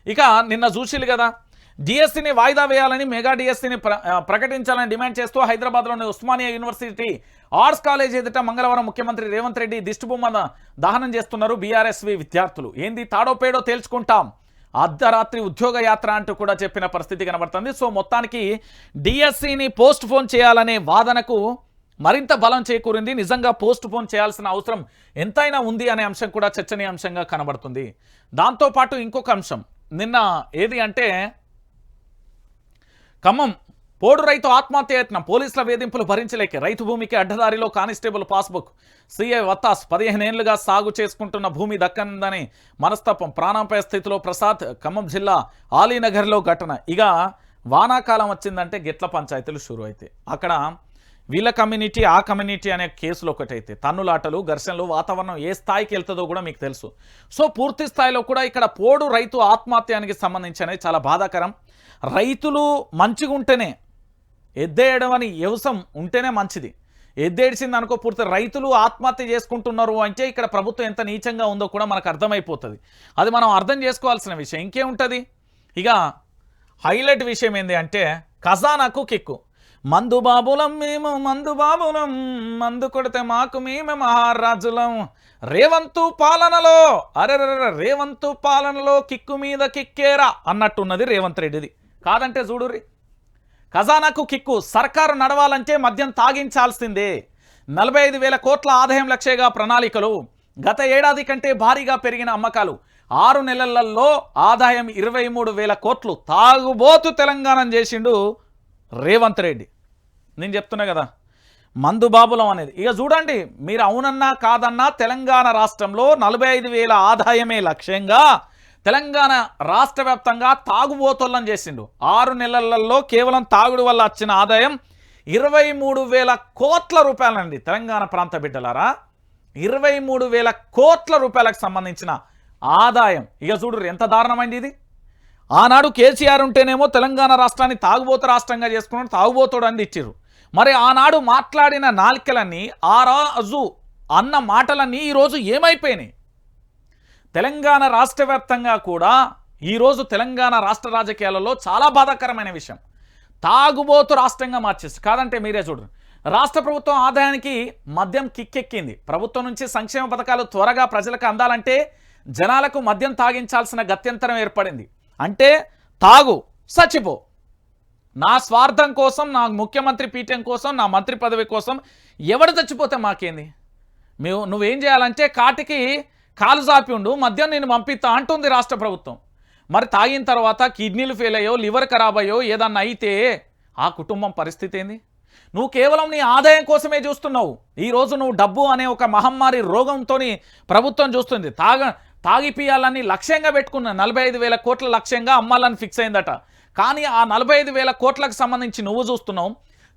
ఇక నిన్న చూసిలు కదా, డిఎస్సిని వాయిదా వేయాలని, మెగా డిఎస్సిని ప్రకటించాలని డిమాండ్ చేస్తూ హైదరాబాద్లోని ఉస్మానియా యూనివర్సిటీ ఆర్ట్స్ కాలేజ్ ఎదుట మంగళవారం ముఖ్యమంత్రి రేవంత్ రెడ్డి దిష్టిబొమ్మ దహనం చేస్తున్నారు బీఆర్ఎస్వి విద్యార్థులు. ఏంది తాడో పేడో తేల్చుకుంటాం, అర్ధరాత్రి ఉద్యోగ యాత్ర అంటూ కూడా చెప్పిన పరిస్థితి కనబడుతుంది. సో మొత్తానికి డిఎస్సిని పోస్ట్ పోన్ చేయాలనే వాదనకు మరింత బలం చేకూరింది. నిజంగా పోస్ట్ పోన్ చేయాల్సిన అవసరం ఎంతైనా ఉంది అనే అంశం కూడా చర్చనీయాంశంగా కనబడుతుంది. దాంతోపాటు ఇంకొక అంశం నిన్న ఏది అంటే ఖమ్మం పోడు రైతు ఆత్మహత్యయత్నం, పోలీసుల వేధింపులు భరించలేక రైతు భూమికి అడ్డదారిలో కానిస్టేబుల్ పాస్బుక్, సీఐ వత్తాస్ 15 ఏళ్లుగా సాగు చేసుకుంటున్న భూమి దక్కనిందని మనస్తత్వం, ప్రాణాపాయ స్థితిలో ప్రసాద్. ఖమ్మం జిల్లా ఆలీనగర్లో ఘటన. ఇక వానాకాలం వచ్చిందంటే గిట్ల పంచాయతీలు షురు అయితే అక్కడ వీళ్ళ కమ్యూనిటీ ఆ కమ్యూనిటీ అనే కేసులు ఒకటైతే తన్నులాటలు ఘర్షణలు, వాతావరణం ఏ స్థాయికి వెళ్తుందో కూడా మీకు తెలుసు. సో పూర్తి స్థాయిలో కూడా ఇక్కడ పోడు రైతు ఆత్మహత్యానికి సంబంధించి అనేది చాలా బాధాకరం. రైతులు మంచిగా ఉంటేనే, ఎద్దేయడం అని వ్యవసాయం ఉంటేనే మంచిది. ఎద్దేడిచింది అనుకో పూర్తి రైతులు ఆత్మహత్య చేసుకుంటున్నారు అంటే ఇక్కడ ప్రభుత్వం ఎంత నీచంగా ఉందో కూడా మనకు అర్థమైపోతుంది. అది మనం అర్థం చేసుకోవాల్సిన విషయం. ఇంకేముంటుంది ఇక హైలైట్ విషయం ఏంటి అంటే ఖజానాకు కిక్కు. మందు బాబులం మేము, మందు బాబులం, మందు కొడితే మాకు మేమే మహారాజులం. రేవంతు పాలనలో రేవంతు పాలనలో కిక్కు మీద కిక్కేరా అన్నట్టున్నది రేవంత్ రెడ్డిది. కాదంటే చూడుర్రి, ఖజానాకు కిక్కు. సర్కారు నడవాలంటే మద్యం తాగించాల్సిందే. 45,000 కోట్ల ఆదాయం లక్ష్యంగా ప్రణాళికలు. గత ఏడాది కంటే భారీగా పెరిగిన అమ్మకాలు. 6 నెలలలో ఆదాయం 23,000 కోట్లు. తాగుబోతు తెలంగాణ చేసిండు రేవంత్ రెడ్డి. నేను చెప్తున్నా కదా మందు బాబులం అనేది. ఇక చూడండి, మీరు అవునన్నా కాదన్నా తెలంగాణ రాష్ట్రంలో 45,000 ఆదాయమే లక్ష్యంగా తెలంగాణ రాష్ట్ర వ్యాప్తంగా తాగుబోతులను చేసిండు. 6 నెలలలో కేవలం తాగుడు వల్ల వచ్చిన ఆదాయం 23,000 కోట్ల రూపాయలండి. తెలంగాణ ప్రాంత బిడ్డలారా, 23,000 కోట్ల రూపాయలకు సంబంధించిన ఆదాయం. ఇక చూడు ఎంత దారుణమైంది ఇది. ఆనాడు కేసీఆర్ ఉంటేనేమో తెలంగాణ రాష్ట్రాన్ని తాగుబోతు రాష్ట్రంగా చేసుకున్నాడు, తాగుబోతుడు అని ఇచ్చిర్రు. మరి ఆనాడు మాట్లాడిన నాలుకలన్నీ, ఆ రోజు అన్న మాటలన్నీ ఈరోజు ఏమైపోయినాయి? తెలంగాణ రాష్ట్ర వ్యాప్తంగా కూడా ఈరోజు తెలంగాణ రాష్ట్ర రాజకీయాలలో చాలా బాధాకరమైన విషయం, తాగుబోతు రాష్ట్రంగా మార్చేసి. కాదంటే మీరే చూడండి, రాష్ట్ర ప్రభుత్వం ఆదాయానికి మద్యం కిక్కెక్కింది. ప్రభుత్వం నుంచి సంక్షేమ పథకాలు త్వరగా ప్రజలకు అందాలంటే జనాలకు మద్యం తాగించాల్సిన గత్యంతరం ఏర్పడింది. అంటే తాగు సచ్చిపో, నా స్వార్థం కోసం, నా ముఖ్యమంత్రి పీఠం కోసం, నా మంత్రి పదవి కోసం ఎవడు చచ్చిపోతే మాకేంది? నువ్వేం చేయాలంటే కాటికి కాలు జాపి ఉండు, మద్యం నేను పంపిస్తా అంటుంది రాష్ట్ర ప్రభుత్వం. మరి తాగిన తర్వాత కిడ్నీలు ఫెయిల్ అయ్యో, లివర్ ఖరాబ్ అయ్యో, ఏదన్నా అయితే ఆ కుటుంబం పరిస్థితి ఏంది? నువ్వు కేవలం నీ ఆదాయం కోసమే చూస్తున్నావు. ఈరోజు నువ్వు డబ్బు అనే ఒక మహమ్మారి రోగంతో ప్రభుత్వం చూస్తుంది. తాగిపియాలని లక్ష్యంగా పెట్టుకున్న 45,000 కోట్ల లక్ష్యంగా అమ్మాలని ఫిక్స్ అయిందట. కానీ ఆ 45,000 కోట్లకు సంబంధించి నువ్వు చూస్తున్నావు.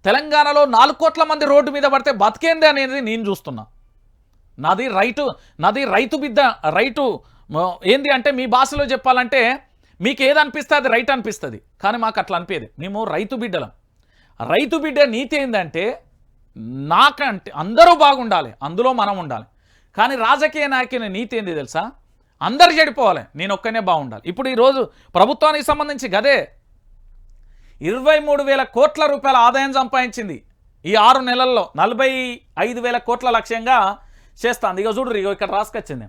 తెలంగాణలో 4 కోట్ల మంది రోడ్డు మీద పడితే బతికేంది అనేది నేను చూస్తున్నా. నాది రైతు బిడ్డ, రైతు ఏంది అంటే మీ భాషలో చెప్పాలంటే మీకు ఏదనిపిస్తే అది రైట్ అనిపిస్తుంది, కానీ మాకు అట్లా అనిపేది. మేము రైతు బిడ్డలం. రైతు బిడ్డ నీతి ఏంటంటే నాకంటే అందరూ బాగుండాలి, అందులో మనం ఉండాలి. కానీ రాజకీయ నాయకుని నీతి ఏంది తెలుసా? అందరు చెడిపోవాలి, నేను ఒక్కనే బాగుండాలి. ఇప్పుడు ఈరోజు ప్రభుత్వానికి సంబంధించి గదే 23,000 కోట్ల రూపాయల ఆదాయం సంపాదించింది ఈ 6 నెలల్లో. 45,000 కోట్ల లక్ష్యంగా చేస్తాంది. ఇక చూడు, ఇక్కడ రాసుకొచ్చింది.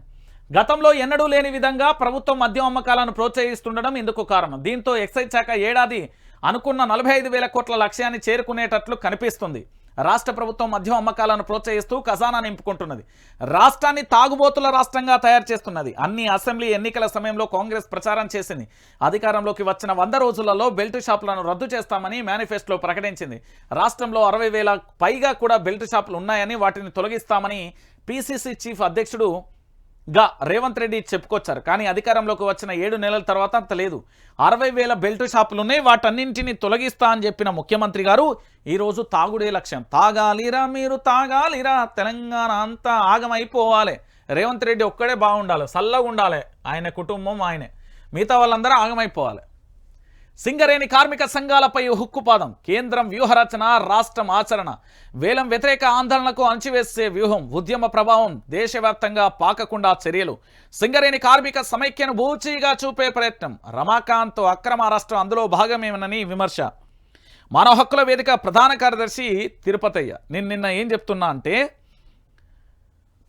గతంలో ఎన్నడూ లేని విధంగా ప్రభుత్వం మద్యం అమ్మకాలను ప్రోత్సహిస్తుండడం ఇందుకు కారణం. దీంతో ఎక్సైజ్ శాఖ ఏడాది అనుకున్న 45,000 కోట్ల లక్ష్యాన్ని చేరుకునేటట్లు కనిపిస్తుంది. రాష్ట్ర ప్రభుత్వం మద్యం అమ్మకాలను ప్రోత్సహిస్తూ ఖజానా నింపుకుంటున్నది. రాష్ట్రాన్ని తాగుబోతుల రాష్ట్రంగా తయారు చేస్తున్నది. అన్ని అసెంబ్లీ ఎన్నికల సమయంలో కాంగ్రెస్ ప్రచారం చేసింది. అధికారంలోకి వచ్చిన 100 రోజులలో బెల్ట్ షాపులను రద్దు చేస్తామని మేనిఫెస్టోలో ప్రకటించింది. రాష్ట్రంలో 60,000 పైగా కూడా బెల్ట్ షాపులు ఉన్నాయని, వాటిని తొలగిస్తామని పిసిసి చీఫ్ అధ్యక్షుడుగా రేవంత్ రెడ్డి చెప్పుకొచ్చారు. కానీ అధికారంలోకి వచ్చిన 7 నెలల తర్వాత అంత లేదు. 60,000 బెల్ట్ షాపులు ఉన్నాయి, వాటన్నింటినీ తొలగిస్తా అని చెప్పిన ముఖ్యమంత్రి గారు ఈరోజు తాగుడే లక్ష్యం. తాగాలిరా మీరు, తాగాలిరా, తెలంగాణ అంతా ఆగమైపోవాలి. రేవంత్ రెడ్డి ఒక్కడే బాగుండాలి, చల్లగా ఉండాలి, ఆయన కుటుంబం ఆయనే, మిగతా వాళ్ళందరూ ఆగమైపోవాలి. సింగరేణి కార్మిక సంఘాలపై హుక్కుపాదం. కేంద్రం వ్యూహరచన, రాష్ట్రం ఆచరణ. వేలం వ్యతిరేక ఆందోళనకు అణచివేసే వ్యూహం. ఉద్యమ ప్రభావం దేశవ్యాప్తంగా పాకకుండా చర్యలు. సింగరేణి కార్మిక సమైక్యను బూచీగా చూపే ప్రయత్నం. రమాకాంత్ అక్రమ అరెస్టు అందులో భాగమేమనని విమర్శ. మానవ హక్కుల వేదిక ప్రధాన కార్యదర్శి తిరుపతయ్య. నేను నిన్న ఏం చెప్తున్నా అంటే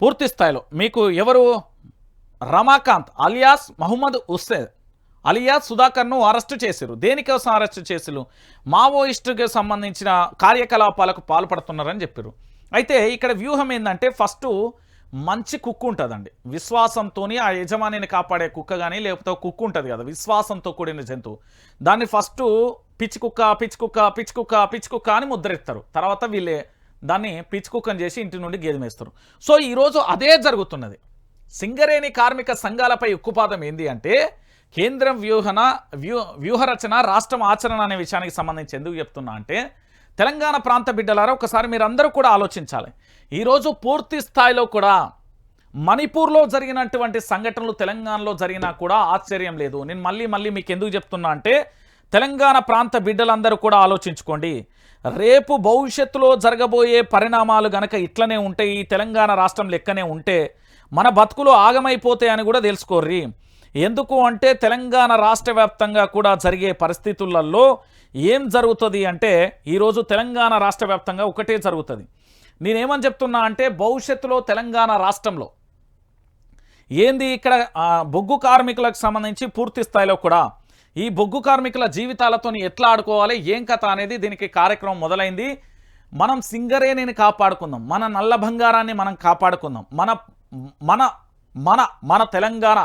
పూర్తి స్థాయిలో మీకు ఎవరు రమాకాంత్ అలియాస్ మహమ్మద్ హుస్సేన్ అలియాస్ సుధాకర్ను అరెస్టు చేశారు. దేనికోసం అరెస్టు చేశారు? మావోయిస్టుకి సంబంధించిన కార్యకలాపాలకు పాల్పడుతున్నారని చెప్పారు. అయితే ఇక్కడ వ్యూహం ఏంటంటే ఫస్ట్ మంచి కుక్క ఉంటుందండి, విశ్వాసంతో ఆ యజమానిని కాపాడే కుక్క కానీ లేకపోతే కుక్క ఉంటుంది కదా విశ్వాసంతో కూడిన జంతువు, దాన్ని ఫస్ట్ పిచ్చి కుక్క పిచ్చి కుక్క పిచ్చి కుక్క పిచ్చి కుక్క అని ముద్రెత్తారు. తర్వాత వీళ్ళే దాన్ని పిచ్చి కుక్కని చేసి ఇంటి నుండి గేదెమేస్తారు. సో ఈరోజు అదే జరుగుతున్నది. సింగరేణి కార్మిక సంఘాలపై ఉక్కుపాదం ఏంది అంటే కేంద్రం వ్యూహరచన రాష్ట్రం ఆచరణ అనే విషయానికి సంబంధించి ఎందుకు చెప్తున్నా అంటే తెలంగాణ ప్రాంత బిడ్డలారా ఒకసారి మీరందరూ కూడా ఆలోచించాలి. ఈరోజు పూర్తి స్థాయిలో కూడా మణిపూర్లో జరిగినటువంటి సంఘటనలు తెలంగాణలో జరిగినా కూడా ఆశ్చర్యం లేదు. నేను మళ్ళీ మీకు ఎందుకు చెప్తున్నా అంటే తెలంగాణ ప్రాంత బిడ్డలందరూ కూడా ఆలోచించుకోండి. రేపు భవిష్యత్తులో జరగబోయే పరిణామాలు గనక ఇట్లనే ఉంటే, ఈ తెలంగాణ రాష్ట్రం లెక్కనే ఉంటే మన బతుకులు ఆగమైపోతాయని కూడా తెలుసుకోర్రి. ఎందుకు అంటే తెలంగాణ రాష్ట్ర వ్యాప్తంగా కూడా జరిగే పరిస్థితులలో ఏం జరుగుతుంది అంటే ఈరోజు తెలంగాణ రాష్ట్ర వ్యాప్తంగా ఒకటే జరుగుతుంది. నేనేమని చెప్తున్నా అంటే భవిష్యత్తులో తెలంగాణ రాష్ట్రంలో ఏంది ఇక్కడ బొగ్గు కార్మికులకు సంబంధించి పూర్తి స్థాయిలో కూడా ఈ బొగ్గు కార్మికుల జీవితాలతో ఎట్లా ఆడుకోవాలి ఏం కథ అనేది దీనికి కార్యక్రమం మొదలైంది. మనం సింగరేణిని కాపాడుకుందాం, మన నల్ల బంగారాన్ని మనం కాపాడుకుందాం, మన మన మన మన తెలంగాణ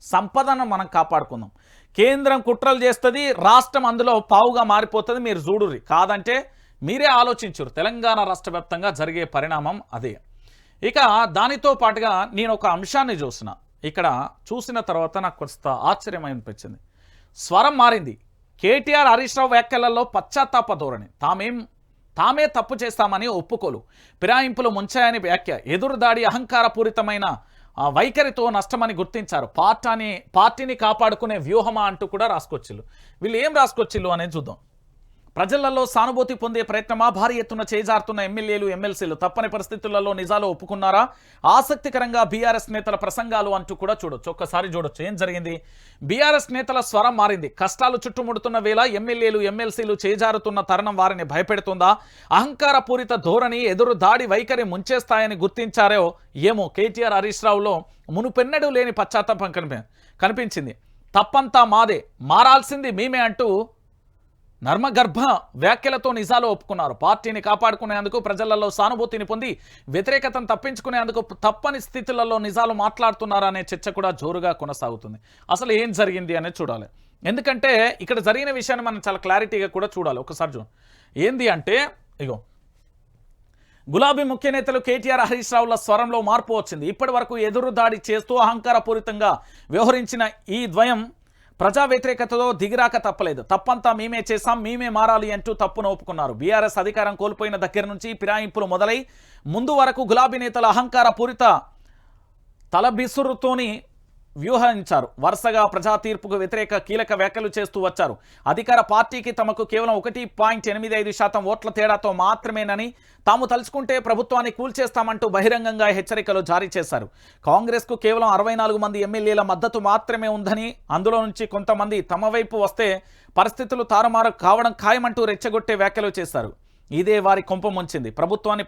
సంపదను మనం కాపాడుకుందాం. కేంద్రం కుట్రలు చేస్తుంది, రాష్ట్రం అందులో పావుగా మారిపోతుంది. మీరు చూడుర్రి, కాదంటే మీరే ఆలోచించురు. తెలంగాణ రాష్ట్ర వ్యాప్తంగా జరిగే పరిణామం అదే. ఇక దానితో పాటుగా నేను ఒక అంశాన్ని ఇక్కడ చూసిన తర్వాత నాకు కొంత ఆశ్చర్యం అనిపించింది. స్వరం మారింది. కేటీఆర్ హరీష్ రావు వ్యాఖ్యలలో పశ్చాత్తాప ధోరణి, తామే తప్పు చేస్తామని ఒప్పుకోలు, ఫిరాయింపులు ముంచాయని వ్యాఖ్య, ఎదురుదాడి అహంకారపూరితమైన వైఖరితో నష్టమని గుర్తించారు. పార్టీని కాపాడుకునే వ్యూహమా అంటూ కూడా రాసుకొచ్చిల్లు. వీళ్ళు ఏం రాసుకొచ్చిల్లు అనేది చూద్దాం. ప్రజలలో సానుభూతి పొందే ప్రయత్నమా, భారీ ఎత్తున చేజారుతున్న ఎమ్మెల్యేలు ఎమ్మెల్సీలు తప్పని పరిస్థితులలో నిజాలు ఒప్పుకున్నారా, ఆసక్తికరంగా బీఆర్ఎస్ నేతల ప్రసంగాలు అంటూ కూడా చూడొచ్చు. ఒక్కసారి చూడొచ్చు ఏం జరిగింది. బీఆర్ఎస్ నేతల స్వరం మారింది. కష్టాలు చుట్టుముడుతున్న వేళ ఎమ్మెల్యేలు ఎమ్మెల్సీలు చేజారుతున్న తరుణం వారిని భయపెడుతుందా, అహంకారపూరిత ధోరణి ఎదురు దాడి వైఖరి ముంచేస్తాయని గుర్తించారో ఏమో. కేటీఆర్ హరీష్ రావులో మునుపెన్నడూ లేని పశ్చాత్తాపం కనిపించింది. తప్పంతా మాదే, మారాల్సింది మేమే అంటూ నర్మగర్భ వ్యాఖ్యలతో నిజాలు ఒప్పుకున్నారు. పార్టీని కాపాడుకునేందుకు ప్రజలలో సానుభూతిని పొంది వ్యతిరేకతను తప్పించుకునేందుకు తప్పని స్థితులలో నిజాలు మాట్లాడుతున్నారనే చర్చ కూడా జోరుగా కొనసాగుతుంది. అసలు ఏం జరిగింది అనేది చూడాలి. ఎందుకంటే ఇక్కడ జరిగిన విషయాన్ని మనం చాలా క్లారిటీగా కూడా చూడాలి. ఒకసారి చూడండి ఏంది అంటే ఇగో గులాబీ ముఖ్య నేతలు కేటీఆర్ హరీష్ రావుల స్వరంలో మార్పు వచ్చింది. ఇప్పటి వరకు ఎదురు దాడి చేస్తూ అహంకారపూరితంగా వ్యవహరించిన ఈ ద్వయం ప్రజా వ్యతిరేకతతో దిగిరాక తప్పలేదు. తప్పంతా మేమే చేశాం, మేమే మారాలి అంటూ తప్పును ఒప్పుకున్నారు. బీఆర్ఎస్ అధికారం కోల్పోయిన దగ్గర నుంచి ఫిరాయింపులు మొదలై ముందు వరకు గులాబీ నేతల అహంకారపూరిత తలబిసురుతోని వ్యూహించారు. వరుసగా ప్రజా తీర్పుకు వ్యతిరేక కీలక వ్యాఖ్యలు చేస్తూ వచ్చారు. అధికార పార్టీకి తమకు కేవలం 1.85% ఓట్ల తేడాతో మాత్రమేనని, తాము తలుచుకుంటే ప్రభుత్వాన్ని కూల్చేస్తామంటూ బహిరంగంగా హెచ్చరికలు జారీ చేశారు. కాంగ్రెస్కు కేవలం 64 మంది ఎమ్మెల్యేల మద్దతు మాత్రమే ఉందని, అందులో నుంచి కొంతమంది తమ వైపు వస్తే పరిస్థితులు తారుమారు కావడం ఖాయమంటూ రెచ్చగొట్టే వ్యాఖ్యలు చేశారు. ఇదే వారి కొంప ముంచింది. ప్రభుత్వాన్ని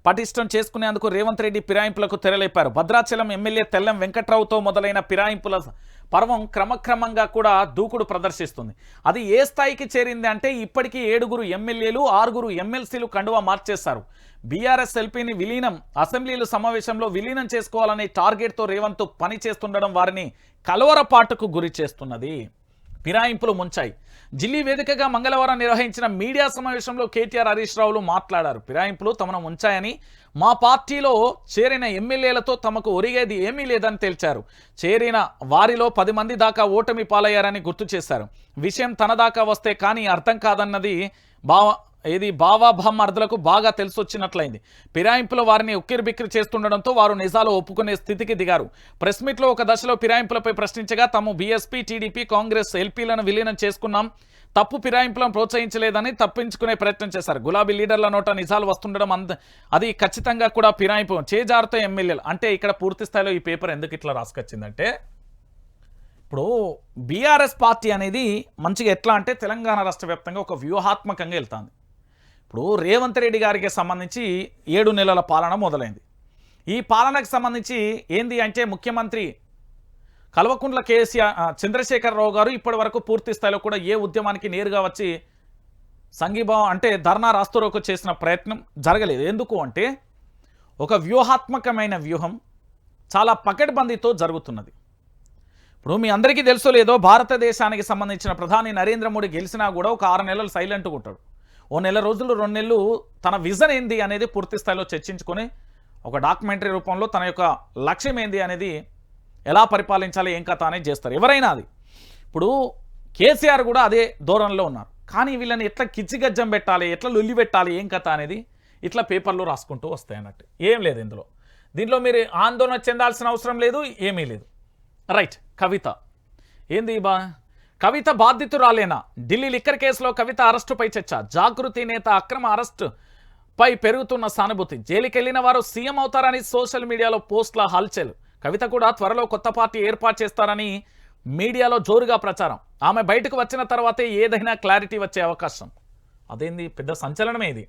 పటిష్టం చేసుకునేందుకు రేవంత్ రెడ్డి ఫిరాయింపులకు తెరలేపారు. భద్రాచలం ఎమ్మెల్యే తెల్లం వెంకట్రావుతో మొదలైన ఫిరాయింపుల పర్వం క్రమక్రమంగా కూడా దూకుడు ప్రదర్శిస్తుంది. అది ఏ స్థాయికి చేరింది అంటే ఇప్పటికీ 7 ఎమ్మెల్యేలు 6 ఎమ్మెల్సీలు కండువా మార్చేశారు. బీఆర్ఎస్ ఎల్పీని అసెంబ్లీల సమావేశంలో విలీనం చేసుకోవాలనే టార్గెట్తో రేవంత్ పని చేస్తుండడం వారిని కలవరపాటుకు గురి చేస్తున్నది. ఫిరాయింపులు ముంచాయి. ఢిల్లీ వేదికగా మంగళవారం నిర్వహించిన మీడియా సమావేశంలో కేటీఆర్ హరీష్ రావులు మాట్లాడారు. ఫిరాయింపులు తమను ముంచాయని, మా పార్టీలో చేరిన ఎమ్మెల్యేలతో తమకు ఒరిగేది ఏమీ లేదని తేల్చారు. చేరిన వారిలో 10 మంది దాకా ఓటమి పాలయ్యారని గుర్తు చేశారు. విషయం తన దాకా వస్తే కానీ అర్థం కాదన్నది బావాభామర్దులకు బాగా తెలిసొచ్చినట్లయింది. ఫిరాయింపుల వారిని ఉక్కిరిబిక్కిరి చేస్తుండడంతో వారు నిజాలు ఒప్పుకునే స్థితికి దిగారు. ప్రెస్ మీట్లో ఒక దశలో ఫిరాయింపులపై ప్రశ్నించగా తాము బీఎస్పీ, టీడీపీ, కాంగ్రెస్ ఎల్పీలను విలీనం చేసుకున్నాం, తప్పు ఫిరాయింపులను ప్రోత్సహించలేదని తప్పించుకునే ప్రయత్నం చేశారు. గులాబీ లీడర్ల నోట నిజాలు వస్తుండడం అది ఖచ్చితంగా కూడా ఫిరాయింపు చేజారుతో ఎమ్మెల్యేలు అంటే ఇక్కడ పూర్తి స్థాయిలో ఈ పేపర్ ఎందుకు ఇట్లా రాసుకొచ్చిందంటే ఇప్పుడు బీఆర్ఎస్ పార్టీ అనేది మంచిగా ఎట్లా అంటే తెలంగాణ రాష్ట్ర వ్యాప్తంగా ఒక వ్యూహాత్మకంగా వెళ్తుంది. ఇప్పుడు రేవంత్ రెడ్డి గారికి సంబంధించి 7 నెలల పాలన మొదలైంది. ఈ పాలనకు సంబంధించి ఏంది అంటే ముఖ్యమంత్రి కల్వకుంట్ల చంద్రశేఖరరావు గారు ఇప్పటి వరకు పూర్తి స్థాయిలో కూడా ఏ ఉద్యమానికి నేరుగా వచ్చి సంఘీభావం అంటే ధర్నా రాస్తారోకో చేసిన ప్రయత్నం జరగలేదు. ఎందుకు అంటే ఒక వ్యూహాత్మకమైన వ్యూహం చాలా పకడ్బందీతో జరుగుతున్నది. ఇప్పుడు మీ అందరికీ తెలుసో లేదో, భారతదేశానికి సంబంధించిన ప్రధాని నరేంద్ర మోడీ గెలిచినా కూడా ఒక 6 నెలలు సైలెంట్గా ఉంటాడు. ఓ నెల రోజులు 2 నెలలు తన విజన్ ఏంది అనేది పూర్తి స్థాయిలో చర్చించుకొని ఒక డాక్యుమెంటరీ రూపంలో తన యొక్క లక్ష్యం ఏంది అనేది, ఎలా పరిపాలించాలి, ఏం కథ అనేది చేస్తారు ఎవరైనా. అది ఇప్పుడు కేసీఆర్ కూడా అదే ధోరణిలో ఉన్నారు. కానీ వీళ్ళని ఎట్లా కిచ్చిగజ్జం పెట్టాలి, ఎట్లా లొల్లి పెట్టాలి, ఏం కథ అనేది ఇట్లా పేపర్లో రాసుకుంటూ వస్తాయి అన్నట్టు. ఏం లేదు దీంట్లో మీరు ఆందోళన చెందాల్సిన అవసరం లేదు, ఏమీ లేదు. రైట్. కవిత ఏంది కవిత బాధితురాలేనా? ఢిల్లీ లిక్కర్ కేసులో కవిత అరెస్టుపై చర్చ. జాగృతి నేత అక్రమ అరెస్టు పై పెరుగుతున్న సానుభూతి. జైలుకెళ్లిన వారు సీఎం అవుతారని సోషల్ మీడియాలో పోస్టుల హల్చల్. కవిత కూడా త్వరలో కొత్త పార్టీ ఏర్పాటు చేస్తారని మీడియాలో జోరుగా ప్రచారం. ఆమె బయటకు వచ్చిన తర్వాతే ఏదైనా క్లారిటీ వచ్చే అవకాశం. అదేంది పెద్ద సంచలనమే ఇది.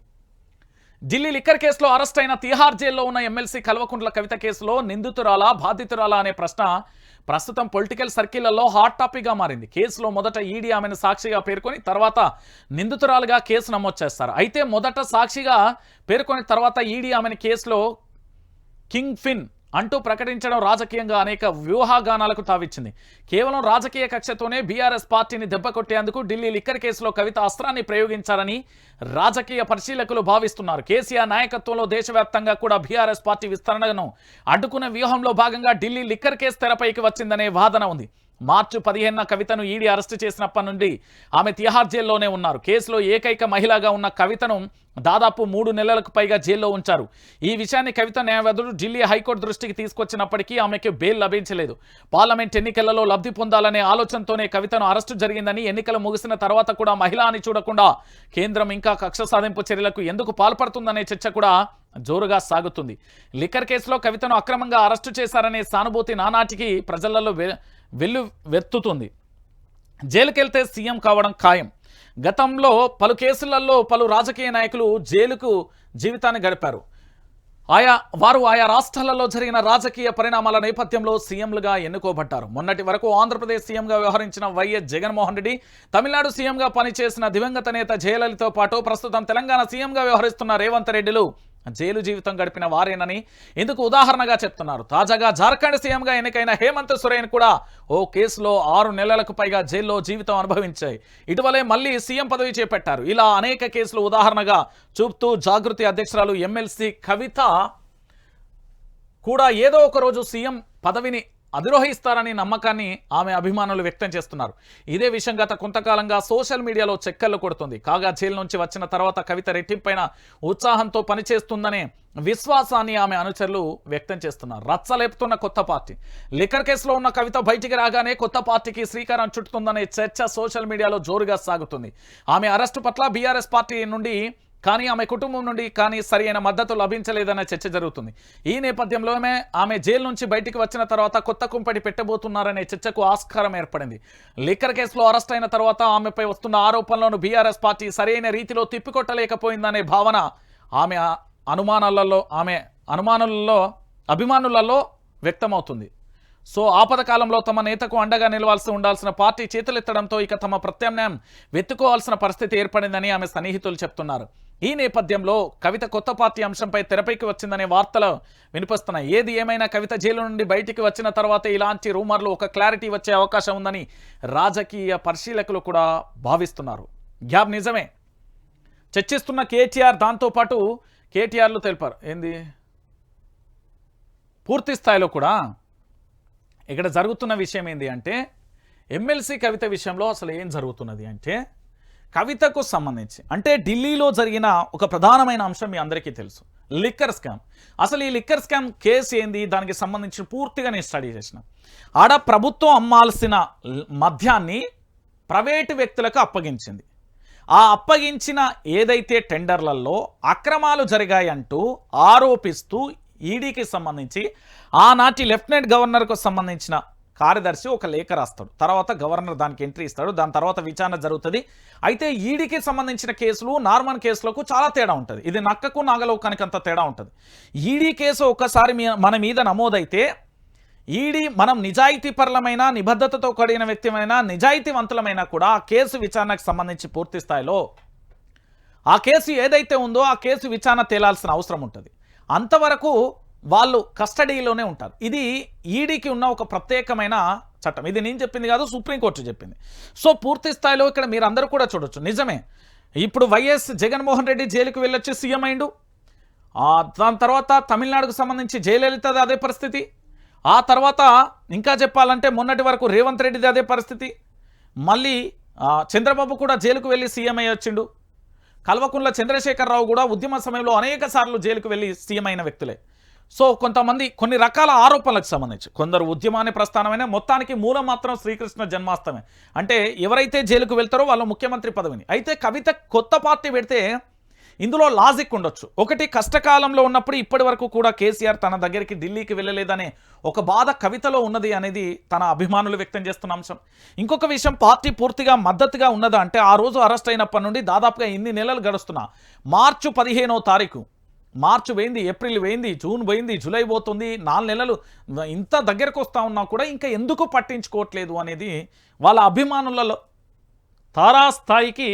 ఢిల్లీ లిక్కర్ కేసులో అరెస్ట్ అయిన తిహార్ జైల్లో ఉన్న ఎమ్మెల్సీ కల్వకుంట్ల కవిత కేసులో నిందితురాలా బాధితురాలా అనే ప్రశ్న ప్రస్తుతం పొలిటికల్ సర్కిళ్లలో హాట్ టాపిక్గా మారింది. కేసులో మొదట ఈడీ ఆమెను సాక్షిగా పేర్కొని తర్వాత నిందితురాలుగా కేసు నమోదు చేస్తారు. అయితే మొదట సాక్షిగా పేర్కొని తర్వాత ఈడీ ఆమెను కేసులో కింగ్ ఫిన్ అంటూ ప్రకటించడం రాజకీయంగా అనేక వ్యూహాగానాలకు తావిచ్చింది. కేవలం రాజకీయ కక్షతోనే బీఆర్ఎస్ పార్టీని దెబ్బకొట్టేందుకు ఢిల్లీ లిక్కర్ కేసులో కవిత అస్త్రాన్ని ప్రయోగించారని రాజకీయ పరిశీలకులు భావిస్తున్నారు. కేసీఆర్ నాయకత్వంలో దేశవ్యాప్తంగా కూడా బీఆర్ఎస్ పార్టీ విస్తరణను అడ్డుకునే వ్యూహంలో భాగంగా ఢిల్లీ లిక్కర్ కేసు తెరపైకి వచ్చిందనే వాదన ఉంది. మార్చి 15న కవితను ఈడీ అరెస్టు చేసినప్పటి నుండి ఆమె తిహార్ జైల్లోనే ఉన్నారు. కేసులో ఏకైక మహిళగా ఉన్న కవితను దాదాపు 3 నెలలకు పైగా జైల్లో ఉంచారు. ఈ విషయాన్ని కవిత న్యాయవాదులు ఢిల్లీ హైకోర్టు దృష్టికి తీసుకొచ్చినప్పటికీ ఆమెకు బెయిల్ లభించలేదు. పార్లమెంట్ ఎన్నికలలో లబ్ధి పొందాలనే ఆలోచనతోనే కవితను అరెస్టు జరిగిందని, ఎన్నికలు ముగిసిన తర్వాత కూడా మహిళ అని చూడకుండా కేంద్రం ఇంకా కక్ష సాధింపు చర్యలకు ఎందుకు పాల్పడుతుందనే చర్చ కూడా జోరుగా సాగుతుంది. లిక్కర్ కేసులో కవితను అక్రమంగా అరెస్టు చేశారనే సానుభూతి నానాటికి ప్రజలలో వెల్లువెత్తుతుంది. జైలుకెళ్తే సీఎం కావడం ఖాయం. గతంలో పలు కేసులలో పలు రాజకీయ నాయకులు జైలుకు జీవితాన్ని గడిపారు. వారు ఆయా రాష్ట్రాలలో జరిగిన రాజకీయ పరిణామాల నేపథ్యంలో సీఎంలుగా ఎన్నుకోబడ్డారు. మొన్నటి వరకు ఆంధ్రప్రదేశ్ సీఎంగా వ్యవహరించిన వైఎస్ జగన్మోహన్ రెడ్డి, తమిళనాడు సీఎంగా పనిచేసిన దివంగత నేత జయలలితతో పాటు ప్రస్తుతం తెలంగాణ సీఎంగా వ్యవహరిస్తున్న రేవంత్ రెడ్డిలు జైలు జీవితం గడిపిన వారేనని ఇందుకు ఉదాహరణగా చెప్తున్నారు. తాజాగా జార్ఖండ్ సీఎంగా ఎన్నికైన హేమంత్ సోరెన్ కూడా ఓ కేసులో 6 నెలలకు పైగా జైల్లో జీవితం అనుభవించాయి. ఇటీవలే మళ్ళీ సీఎం పదవి చేపట్టారు. ఇలా అనేక కేసులు ఉదాహరణగా చూపుతూ జాగృతి అధ్యక్షురాలు ఎమ్మెల్సీ కవిత కూడా ఏదో ఒక రోజు సీఎం పదవిని అధిరోహిస్తారని నమ్మకాన్ని ఆమె అభిమానులు వ్యక్తం చేస్తున్నారు. ఇదే విషయం గత కొంతకాలంగా సోషల్ మీడియాలో చక్కర్లు కొడుతుంది. కాగా జైలు నుంచి వచ్చిన తర్వాత కవిత రెట్టింపైన ఉత్సాహంతో పనిచేస్తుందనే విశ్వాసాన్ని ఆమె అనుచరులు వ్యక్తం చేస్తున్నారు. రచ్చలేపుతున్న కొత్త పార్టీ. లిక్కర్ కేసులో ఉన్న కవిత బయటికి రాగానే కొత్త పార్టీకి శ్రీకారం చుట్టుతుందనే చర్చ సోషల్ మీడియాలో జోరుగా సాగుతుంది. ఆమె అరెస్టు పట్ల బీఆర్ఎస్ పార్టీ నుండి కానీ ఆమె కుటుంబం నుండి కానీ సరైన మద్దతు లభించలేదనే చర్చ జరుగుతుంది. ఈ నేపథ్యంలోనే ఆమె జైలు నుంచి బయటికి వచ్చిన తర్వాత కొత్త కుంపటి పెట్టబోతున్నారనే చర్చకు ఆస్కారం ఏర్పడింది. లిక్కర్ కేసులో అరెస్ట్ అయిన తర్వాత ఆమెపై వస్తున్న ఆరోపణలను బీఆర్ఎస్ పార్టీ సరైన రీతిలో తిప్పికొట్టలేకపోయిందనే భావన ఆమె అభిమానులలో వ్యక్తమవుతుంది. సో ఆపద కాలంలో తమ నేతకు అండగా ఉండాల్సిన పార్టీ చేతులెత్తడంతో ఇక తమ ప్రత్యామ్నాయం వెతుకోవాల్సిన పరిస్థితి ఏర్పడిందని ఆమె సన్నిహితులు చెప్తున్నారు. ఈ నేపథ్యంలో కవిత కొత్త పార్టీ అంశంపై తెరపైకి వచ్చిందనే వార్తలు వినిపిస్తున్నాయి. ఏది ఏమైనా కవిత జైలు నుండి బయటికి వచ్చిన తర్వాతే ఇలాంటి రూమర్లు ఒక క్లారిటీ వచ్చే అవకాశం ఉందని రాజకీయ పరిశీలకులు కూడా భావిస్తున్నారు. గ్యాప్ నిజమే చర్చిస్తున్న కేటీఆర్, దాంతోపాటు కేటీఆర్లు తెలిపారు ఏంది పూర్తి స్థాయిలో కూడా ఇక్కడ జరుగుతున్న విషయం ఏంటి అంటే, ఎమ్మెల్సీ కవిత విషయంలో అసలు ఏం జరుగుతున్నది అంటే, కవితకు సంబంధించి అంటే ఢిల్లీలో జరిగిన ఒక ప్రధానమైన అంశం మీ అందరికీ తెలుసు, లిక్కర్ స్కామ్. అసలు ఈ లిక్కర్ స్కామ్ కేసు ఏంది, దానికి సంబంధించి పూర్తిగా నేను స్టడీ చేసిన. ఆడ ప్రభుత్వం అమ్మాల్సిన మద్యాన్ని ప్రైవేటు వ్యక్తులకు అప్పగించింది. ఆ అప్పగించిన ఏదైతే టెండర్లలో అక్రమాలు జరిగాయంటూ ఆరోపిస్తూ ఈడీకి సంబంధించి ఆనాటి లెఫ్టినెంట్ గవర్నర్కు సంబంధించిన కార్యదర్శి ఒక లేఖ రాస్తాడు. తర్వాత గవర్నర్ దానికి ఎంట్రీ ఇస్తాడు. దాని తర్వాత విచారణ జరుగుతుంది. అయితే ఈడీకి సంబంధించిన కేసులు నార్మల్ కేసులకు చాలా తేడా ఉంటుంది. ఇది నక్కకు నాగలోకానికి అంత తేడా ఉంటుంది. ఈడీ కేసు ఒక్కసారి మన మీద నమోదైతే ఈడీ మనం నిజాయితీపరులమైన, నిబద్ధతతో కూడిన వ్యక్తిమైన, నిజాయితీవంతులమైనా కూడా ఆ కేసు విచారణకు సంబంధించి పూర్తి స్థాయిలో ఆ కేసు ఏదైతే ఉందో ఆ కేసు విచారణ తేలాల్సిన అవసరం ఉంటుంది. అంతవరకు వాళ్ళు కస్టడీలోనే ఉంటారు. ఇది ఈడీకి ఉన్న ఒక ప్రత్యేకమైన చట్టం. ఇది నేను చెప్పింది కాదు, సుప్రీంకోర్టు చెప్పింది. సో పూర్తి స్థాయిలో ఇక్కడ మీరు అందరూ కూడా చూడొచ్చు. నిజమే, ఇప్పుడు వైఎస్ జగన్మోహన్ రెడ్డి జైలుకు వెళ్ళొచ్చి సీఎం అయిండు. దాని తర్వాత తమిళనాడుకు సంబంధించి జయలలితది అదే పరిస్థితి. ఆ తర్వాత ఇంకా చెప్పాలంటే మొన్నటి వరకు రేవంత్ రెడ్డిది అదే పరిస్థితి. మళ్ళీ చంద్రబాబు కూడా జైలుకు వెళ్ళి సీఎం అయ్యి వచ్చిండు. కల్వకుంట్ల చంద్రశేఖరరావు కూడా ఉద్యమ సమయంలో అనేక సార్లు జైలుకు వెళ్ళి సీఎం అయిన వ్యక్తులే. సో కొంతమంది కొన్ని రకాల ఆరోపణలకు సంబంధించి కొందరు ఉద్యమాన్ని ప్రస్థానమైన మొత్తానికి మూలం మాత్రం శ్రీకృష్ణ జన్మాష్టమి. అంటే ఎవరైతే జైలుకు వెళ్తారో వాళ్ళు ముఖ్యమంత్రి పదవిని. అయితే కవిత కొత్త పార్టీ పెడితే ఇందులో లాజిక్ ఉండొచ్చు. ఒకటి, కష్టకాలంలో ఉన్నప్పుడు ఇప్పటి వరకు కూడా కేసీఆర్ తన దగ్గరికి ఢిల్లీకి వెళ్ళలేదనే ఒక బాధ కవితలో ఉన్నది అనేది తన అభిమానులు వ్యక్తం చేస్తున్న అంశం. ఇంకొక విషయం, పార్టీ పూర్తిగా మద్దతుగా ఉన్నదా అంటే ఆ రోజు అరెస్ట్ అయినప్పటి నుండి దాదాపుగా ఇన్ని నెలలు గడుస్తున్నా. మార్చి 15వ తారీఖు, మార్చి పోయింది, ఏప్రిల్ పోయింది, జూన్ పోయింది, జూలై పోతుంది, 4 నెలలు ఇంత దగ్గరకు వస్తూ ఉన్నా కూడా ఇంకా ఎందుకు పట్టించుకోవట్లేదు అనేది వాళ్ళ అభిమానులలో తారాస్థాయికి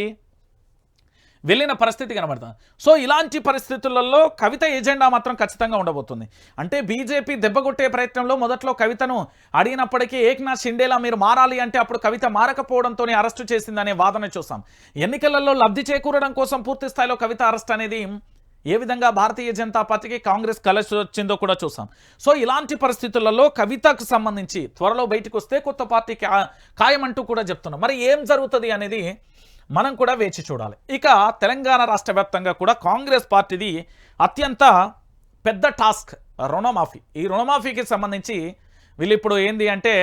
వెళ్ళిన పరిస్థితి కనబడుతుంది. సో ఇలాంటి పరిస్థితులలో కవిత ఎజెండా మాత్రం ఖచ్చితంగా ఉండబోతుంది. అంటే బీజేపీ దెబ్బకొట్టే ప్రయత్నంలో మొదట్లో కవితను అడిగినప్పటికీ ఏక్నాథ్ షిండేలా మీరు మారాలి అంటే అప్పుడు కవిత మారకపోవడంతోనే అరెస్టు చేసిందనే వాదన చూసాం. ఎన్నికలలో లబ్ధి చేకూరడం కోసం పూర్తి స్థాయిలో కవిత అరెస్ట్ అనేది ఏ విధంగా భారతీయ జనతా పార్టీకి కాంగ్రెస్ కలిసి వచ్చిందో కూడా చూసాం. సో ఇలాంటి పరిస్థితులలో కవితకు సంబంధించి త్వరలో బయటకు వస్తే కొత్త పార్టీ ఖాయమంటూ కూడా చెప్తున్నాం. మరి ఏం జరుగుతుంది అనేది మనం కూడా వేచి చూడాలి. ఇక తెలంగాణ రాష్ట్ర వ్యాప్తంగా కూడా కాంగ్రెస్ పార్టీది అత్యంత పెద్ద టాస్క్ రుణమాఫీ. ఈ రుణమాఫీకి సంబంధించి వీళ్ళు ఇప్పుడు ఏంది అంటే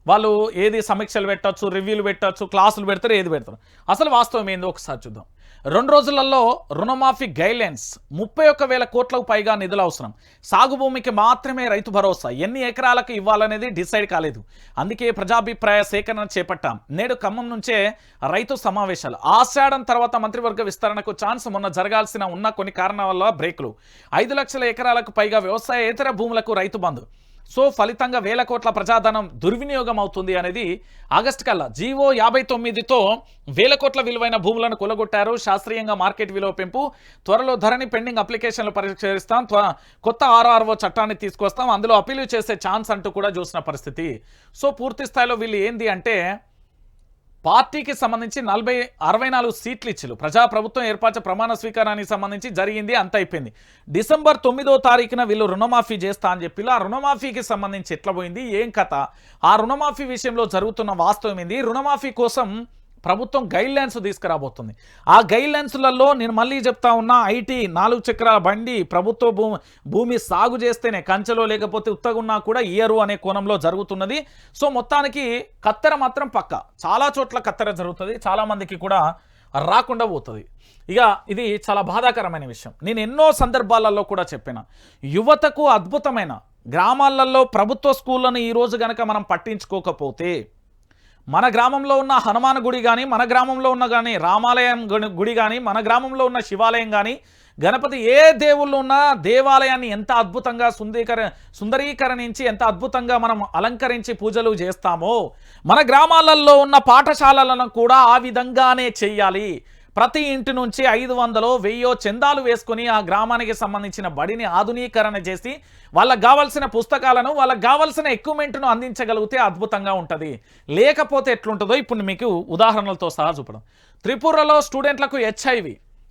వాళ్ళు ఏది సమీక్షలు పెట్టచ్చు, రివ్యూలు పెట్టచ్చు, క్లాసులు పెడతారు, ఏది పెడతారు. అసలు వాస్తవం ఏందో ఒకసారి చూద్దాం. 2 రోజులలో రుణమాఫీ గైడ్లైన్స్ 31,000 కోట్లకు పైగా నిధులు అవసరం. సాగు భూమికి మాత్రమే రైతు భరోసా. ఎన్ని ఎకరాలకు ఇవ్వాలనేది డిసైడ్ కాలేదు. అందుకే ప్రజాభిప్రాయ సేకరణ చేపట్టాం. నేడు ఖమ్మం నుంచే రైతు సమావేశాలు. ఆషాఢం తర్వాత మంత్రివర్గ విస్తరణకు ఛాన్స్. మొన్న జరగాల్సిన ఉన్న కొన్ని కారణాల వల్ల బ్రేకులు. 5 లక్షల ఎకరాలకు పైగా వ్యవసాయేతర భూములకు రైతు బంధు. సో ఫలితంగా 1,000 కోట్ల ప్రజాధనం దుర్వినియోగం అవుతుంది అనేది ఆగస్టు కల్లా. జీవో 59తో 1,000 కోట్ల విలువైన భూములను కొలగొట్టారు. శాస్త్రీయంగా మార్కెట్ విలువ పెంపు. త్వరలో ధరణి పెండింగ్ అప్లికేషన్లు పరిష్కరిస్తాం. కొత్త ఆర్ఆర్ఓ చట్టాన్ని తీసుకొస్తాం. అందులో అప్పీలు చేసే ఛాన్స్ అంటూ కూడా చూసిన పరిస్థితి. సో పూర్తి స్థాయిలో వీళ్ళు ఏంది అంటే పార్టీకి సంబంధించి 64 సీట్లు ఇచ్చిలు. ప్రజాప్రభుత్వం ఏర్పాటు ప్రమాణ స్వీకారానికి సంబంధించి జరిగింది, అంత అయిపోయింది. డిసెంబర్ 9వ తారీఖున వీళ్ళు రుణమాఫీ చేస్తా అని చెప్పి ఆ రుణమాఫీకి సంబంధించి ఎట్లా పోయింది, ఏం కథ, ఆ రుణమాఫీ విషయంలో జరుగుతున్న వాస్తవం ఏంది, రుణమాఫీ కోసం ప్రభుత్వం గైడ్లైన్స్ తీసుకురాబోతుంది. ఆ గైడ్లైన్స్లలో నేను మళ్ళీ చెప్తా ఉన్నా, ఐటీ 4 చక్రాల బండి ప్రభుత్వ భూమి సాగు చేస్తేనే కంచెలో లేకపోతే ఉత్తగున్నా కూడా ఇయ్యరు అనే కోణంలో జరుగుతున్నది. సో మొత్తానికి కత్తెర మాత్రం పక్క. చాలా చోట్ల కత్తెర జరుగుతుంది, చాలామందికి కూడా రాకుండా పోతుంది. ఇక ఇది చాలా బాధాకరమైన విషయం. నేను ఎన్నో సందర్భాలలో కూడా చెప్పిన, యువతకు అద్భుతమైన గ్రామాలలో ప్రభుత్వ స్కూళ్ళను ఈరోజు కనుక మనం పట్టించుకోకపోతే, మన గ్రామంలో ఉన్న హనుమాన్ గుడి కానీ, మన గ్రామంలో ఉన్న కానీ రామాలయం గుడి కానీ, మన గ్రామంలో ఉన్న శివాలయం కానీ, గణపతి ఏ దేవుళ్ళు ఉన్నా దేవాలయాన్ని ఎంత అద్భుతంగా సుందరీకరించి ఎంత అద్భుతంగా మనం అలంకరించి పూజలు చేస్తామో మన గ్రామాలలో ఉన్న పాఠశాలలను కూడా ఆ విధంగానే చెయ్యాలి. ప్రతి ఇంటి నుంచి 500 1000 చందాలు వేసుకుని ఆ గ్రామానికి సంబంధించిన బడిని ఆధునీకరణ చేసి వాళ్ళకి కావాల్సిన పుస్తకాలను, వాళ్ళకి కావాల్సిన ఎక్విప్మెంట్ను అందించగలిగితే అద్భుతంగా ఉంటుంది. లేకపోతే ఎట్లుంటుందో ఇప్పుడు మీకు ఉదాహరణలతో సహా చూపడం. త్రిపురలో స్టూడెంట్లకు HIV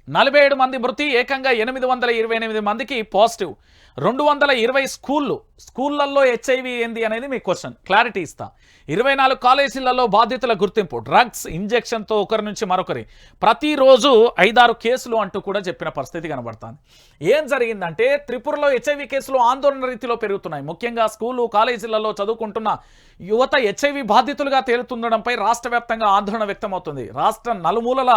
47 మంది మృతి, ఏకంగా 828 మందికి పాజిటివ్. 220 స్కూళ్ళల్లో HIV ఏంది అనేది మీకు క్వశ్చన్ క్లారిటీ ఇస్తా. 24 కాలేజీలలో బాధితుల గుర్తింపు. డ్రగ్స్ ఇంజెక్షన్తో ఒకరి నుంచి మరొకరి ప్రతిరోజు 5-6 కేసులు అంటూ కూడా చెప్పిన పరిస్థితి కనబడుతుంది. ఏం జరిగిందంటే త్రిపురలో HIV కేసులు ఆందోళన రీతిలో పెరుగుతున్నాయి. ముఖ్యంగా స్కూలు కాలేజీలలో చదువుకుంటున్న యువత HIV బాధితులుగా తేలుతుండడంపై రాష్ట్ర వ్యాప్తంగా ఆందోళన వ్యక్తమవుతుంది. రాష్ట్ర నలుమూలల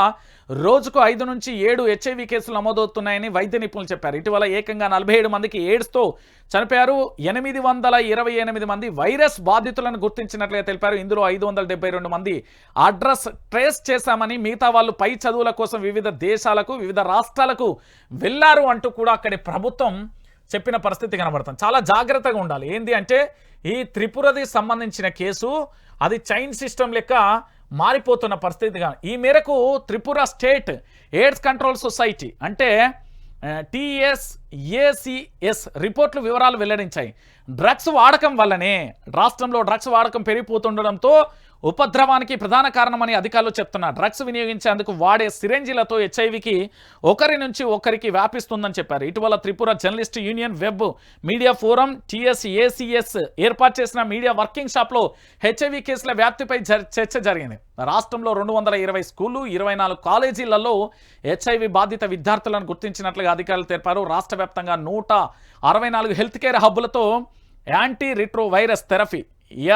రోజుకు 5 నుంచి 7 HIV కేసులు నమోదవుతున్నాయని వైద్య నిపుణులు చెప్పారు. ఇటీవల ఏకంగా 47 మందికి ఎయిడ్స్తో చనిపోయారు. 828 మంది వైరస్ బాధితులను గుర్తించినట్లుగా తెలిపారు. ఇందులో 572 మంది అడ్రస్ ట్రేస్ చేశామని, మిగతా వాళ్ళు పై చదువుల కోసం వివిధ దేశాలకు వివిధ రాష్ట్రాలకు వెళ్లారు అంటూ కూడా అక్కడి ప్రభుత్వం చెప్పిన పరిస్థితి కనబడుతుంది. చాలా జాగ్రత్తగా ఉండాలి. ఏంది అంటే ఈ త్రిపురది సంబంధించిన కేసు అది చైన్ సిస్టమ్ లెక్క మారిపోతున్న పరిస్థితిగా. ఈ మేరకు Tripura state AIDS control society అంటే TSACS రిపోర్ట్లు వివరాలు వెల్లడించాయి. డ్రగ్స్ వాడకం వల్లనే రాష్ట్రంలో డ్రగ్స్ వాడకం పెరిగిపోతుండడంతో ఉపద్రవానికి ప్రధాన కారణమని అధికారులు చెప్తున్నారు. డ్రగ్స్ వినియోగించేందుకు వాడే సిరెంజీలతో హెచ్ఐవికి ఒకరి నుంచి ఒకరికి వ్యాపిస్తుందని చెప్పారు. ఇటీవల Tripura journalist union web media forum TSACS ఏర్పాటు చేసిన మీడియా వర్కింగ్ షాప్లో హెచ్ఐవి కేసుల వ్యాప్తిపై చర్చ జరిగింది. రాష్ట్రంలో 220 స్కూళ్లు 24 కాలేజీలలో హెచ్ఐవి బాధిత విద్యార్థులను గుర్తించినట్లుగా అధికారులు తెలిపారు. రాష్ట్ర వ్యాప్తంగా 164 హెల్త్ కేర్ హబ్బులతో anti retro virus therapy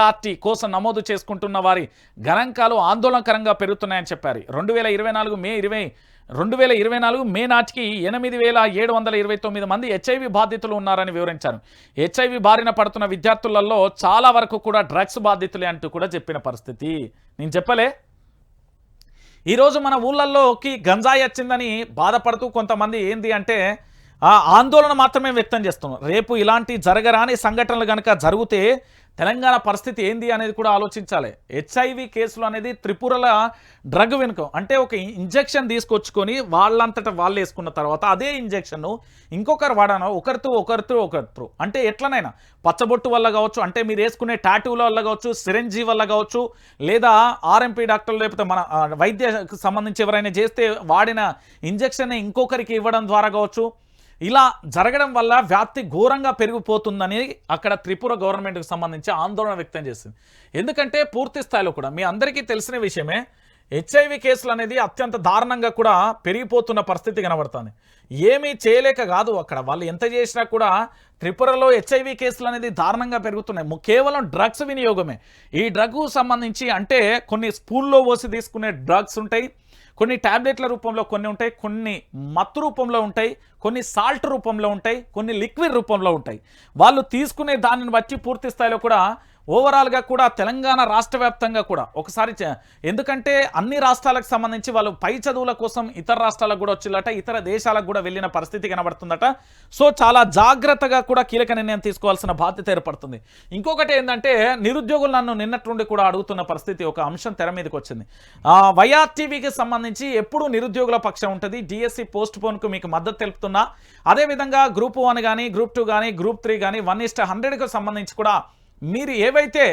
ART కోసం నమోదు చేసుకుంటున్న వారి గణాంకాలు ఆందోళనకరంగా పెరుగుతున్నాయని చెప్పారు. 2024 మే నాటికి 8729 మంది హెచ్ఐవి బాధితులు ఉన్నారని వివరించారు. హెచ్ఐవి బారిన పడుతున్న విద్యార్థులలో చాలా వరకు కూడా డ్రగ్స్ బాధితులే అంటూ కూడా చెప్పిన పరిస్థితి. నేను చెప్పలే, ఈరోజు మన ఊళ్ళల్లోకి గంజాయి వచ్చిందని బాధపడుతూ కొంతమంది ఏంది అంటే ఆందోళన మాత్రమే వ్యక్తం చేస్తున్నారు. రేపు ఇలాంటి జరగరాని సంఘటనలు కనుక జరిగితే తెలంగాణ పరిస్థితి ఏంది అనేది కూడా ఆలోచించాలి. హెచ్ఐవి కేసులు అనేది త్రిపురల డ్రగ్ వెనుక అంటే ఒక ఇంజెక్షన్ తీసుకొచ్చుకొని వాళ్ళంతటా వాళ్ళు వేసుకున్న తర్వాత అదే ఇంజెక్షన్ను ఇంకొకరు వాడను ఒకరితో అంటే ఎట్లనైనా పచ్చబొట్టు వల్ల కావచ్చు, అంటే మీరు వేసుకునే టాటూల వల్ల కావచ్చు, సిరెంజీ వల్ల కావచ్చు, లేదా RMP డాక్టర్లు లేకపోతే మన వైద్యకు సంబంధించి ఎవరైనా చేస్తే వాడిన ఇంజెక్షన్ ఇంకొకరికి ఇవ్వడం ద్వారా కావచ్చు, ఇలా జరగడం వల్ల వ్యాప్తి ఘోరంగా పెరిగిపోతుందని అక్కడ త్రిపుర గవర్నమెంట్కి సంబంధించి ఆందోళన వ్యక్తం చేసింది. ఎందుకంటే పూర్తి స్థాయిలో కూడా మీ అందరికీ తెలిసిన విషయమే, హెచ్ఐవి కేసులు అనేది అత్యంత దారుణంగా కూడా పెరిగిపోతున్న పరిస్థితి కనబడుతుంది. ఏమీ చేయలేక కాదు, అక్కడ వాళ్ళు ఎంత చేసినా కూడా త్రిపురలో హెచ్ఐవి కేసులు అనేది దారుణంగా పెరుగుతున్నాయి. కేవలం డ్రగ్స్ వినియోగమే. ఈ డ్రగ్కు సంబంధించి అంటే కొన్ని స్పూన్లో పోసి తీసుకునే డ్రగ్స్ ఉంటాయి, కొన్ని ట్యాబ్లెట్ల రూపంలో కొన్ని ఉంటాయి, కొన్ని మత్తు రూపంలో ఉంటాయి, కొన్ని సాల్ట్ రూపంలో ఉంటాయి, కొన్ని లిక్విడ్ రూపంలో ఉంటాయి. వాళ్ళు తీసుకునే దానిని బట్టి పూర్తి స్థాయిలో కూడా ఓవరాల్గా కూడా తెలంగాణ రాష్ట్ర వ్యాప్తంగా కూడా ఒకసారి ఎందుకంటే అన్ని రాష్ట్రాలకు సంబంధించి వాళ్ళు పై చదువుల కోసం ఇతర రాష్ట్రాలకు కూడా వచ్చిల్లట, ఇతర దేశాలకు కూడా వెళ్ళిన పరిస్థితి కనబడుతుందట. సో చాలా జాగ్రత్తగా కూడా కీలక నిర్ణయం తీసుకోవాల్సిన బాధ్యత ఏర్పడుతుంది. ఇంకొకటి ఏంటంటే నిరుద్యోగులు నన్ను నిన్నట్టుండి కూడా అడుగుతున్న పరిస్థితి, ఒక అంశం తెర మీదకి వచ్చింది. YRTVకి సంబంధించి ఎప్పుడు నిరుద్యోగుల పక్షం ఉంటుంది. DSC పోస్ట్ పోన్కు మీకు మద్దతు తెలుపుతున్నా, అదేవిధంగా Group 1 కానీ Group 2 కానీ Group 3 కానీ 1:100కు సంబంధించి కూడా మీరు ఏవైతే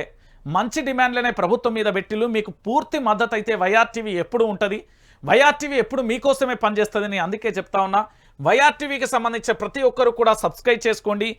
మంచి డిమాండ్లనే ప్రభుత్వం మీద పెట్టిలు మీకు పూర్తి మద్దతు అయితే YRTV ఎప్పుడు ఉంటుంది, YRTV ఎప్పుడు మీకోసమే పనిచేస్తుందని అందుకే చెప్తా ఉన్నా. YRTVకి సంబంధించిన ప్రతి ఒక్కరు కూడా సబ్స్క్రైబ్ చేసుకోండి.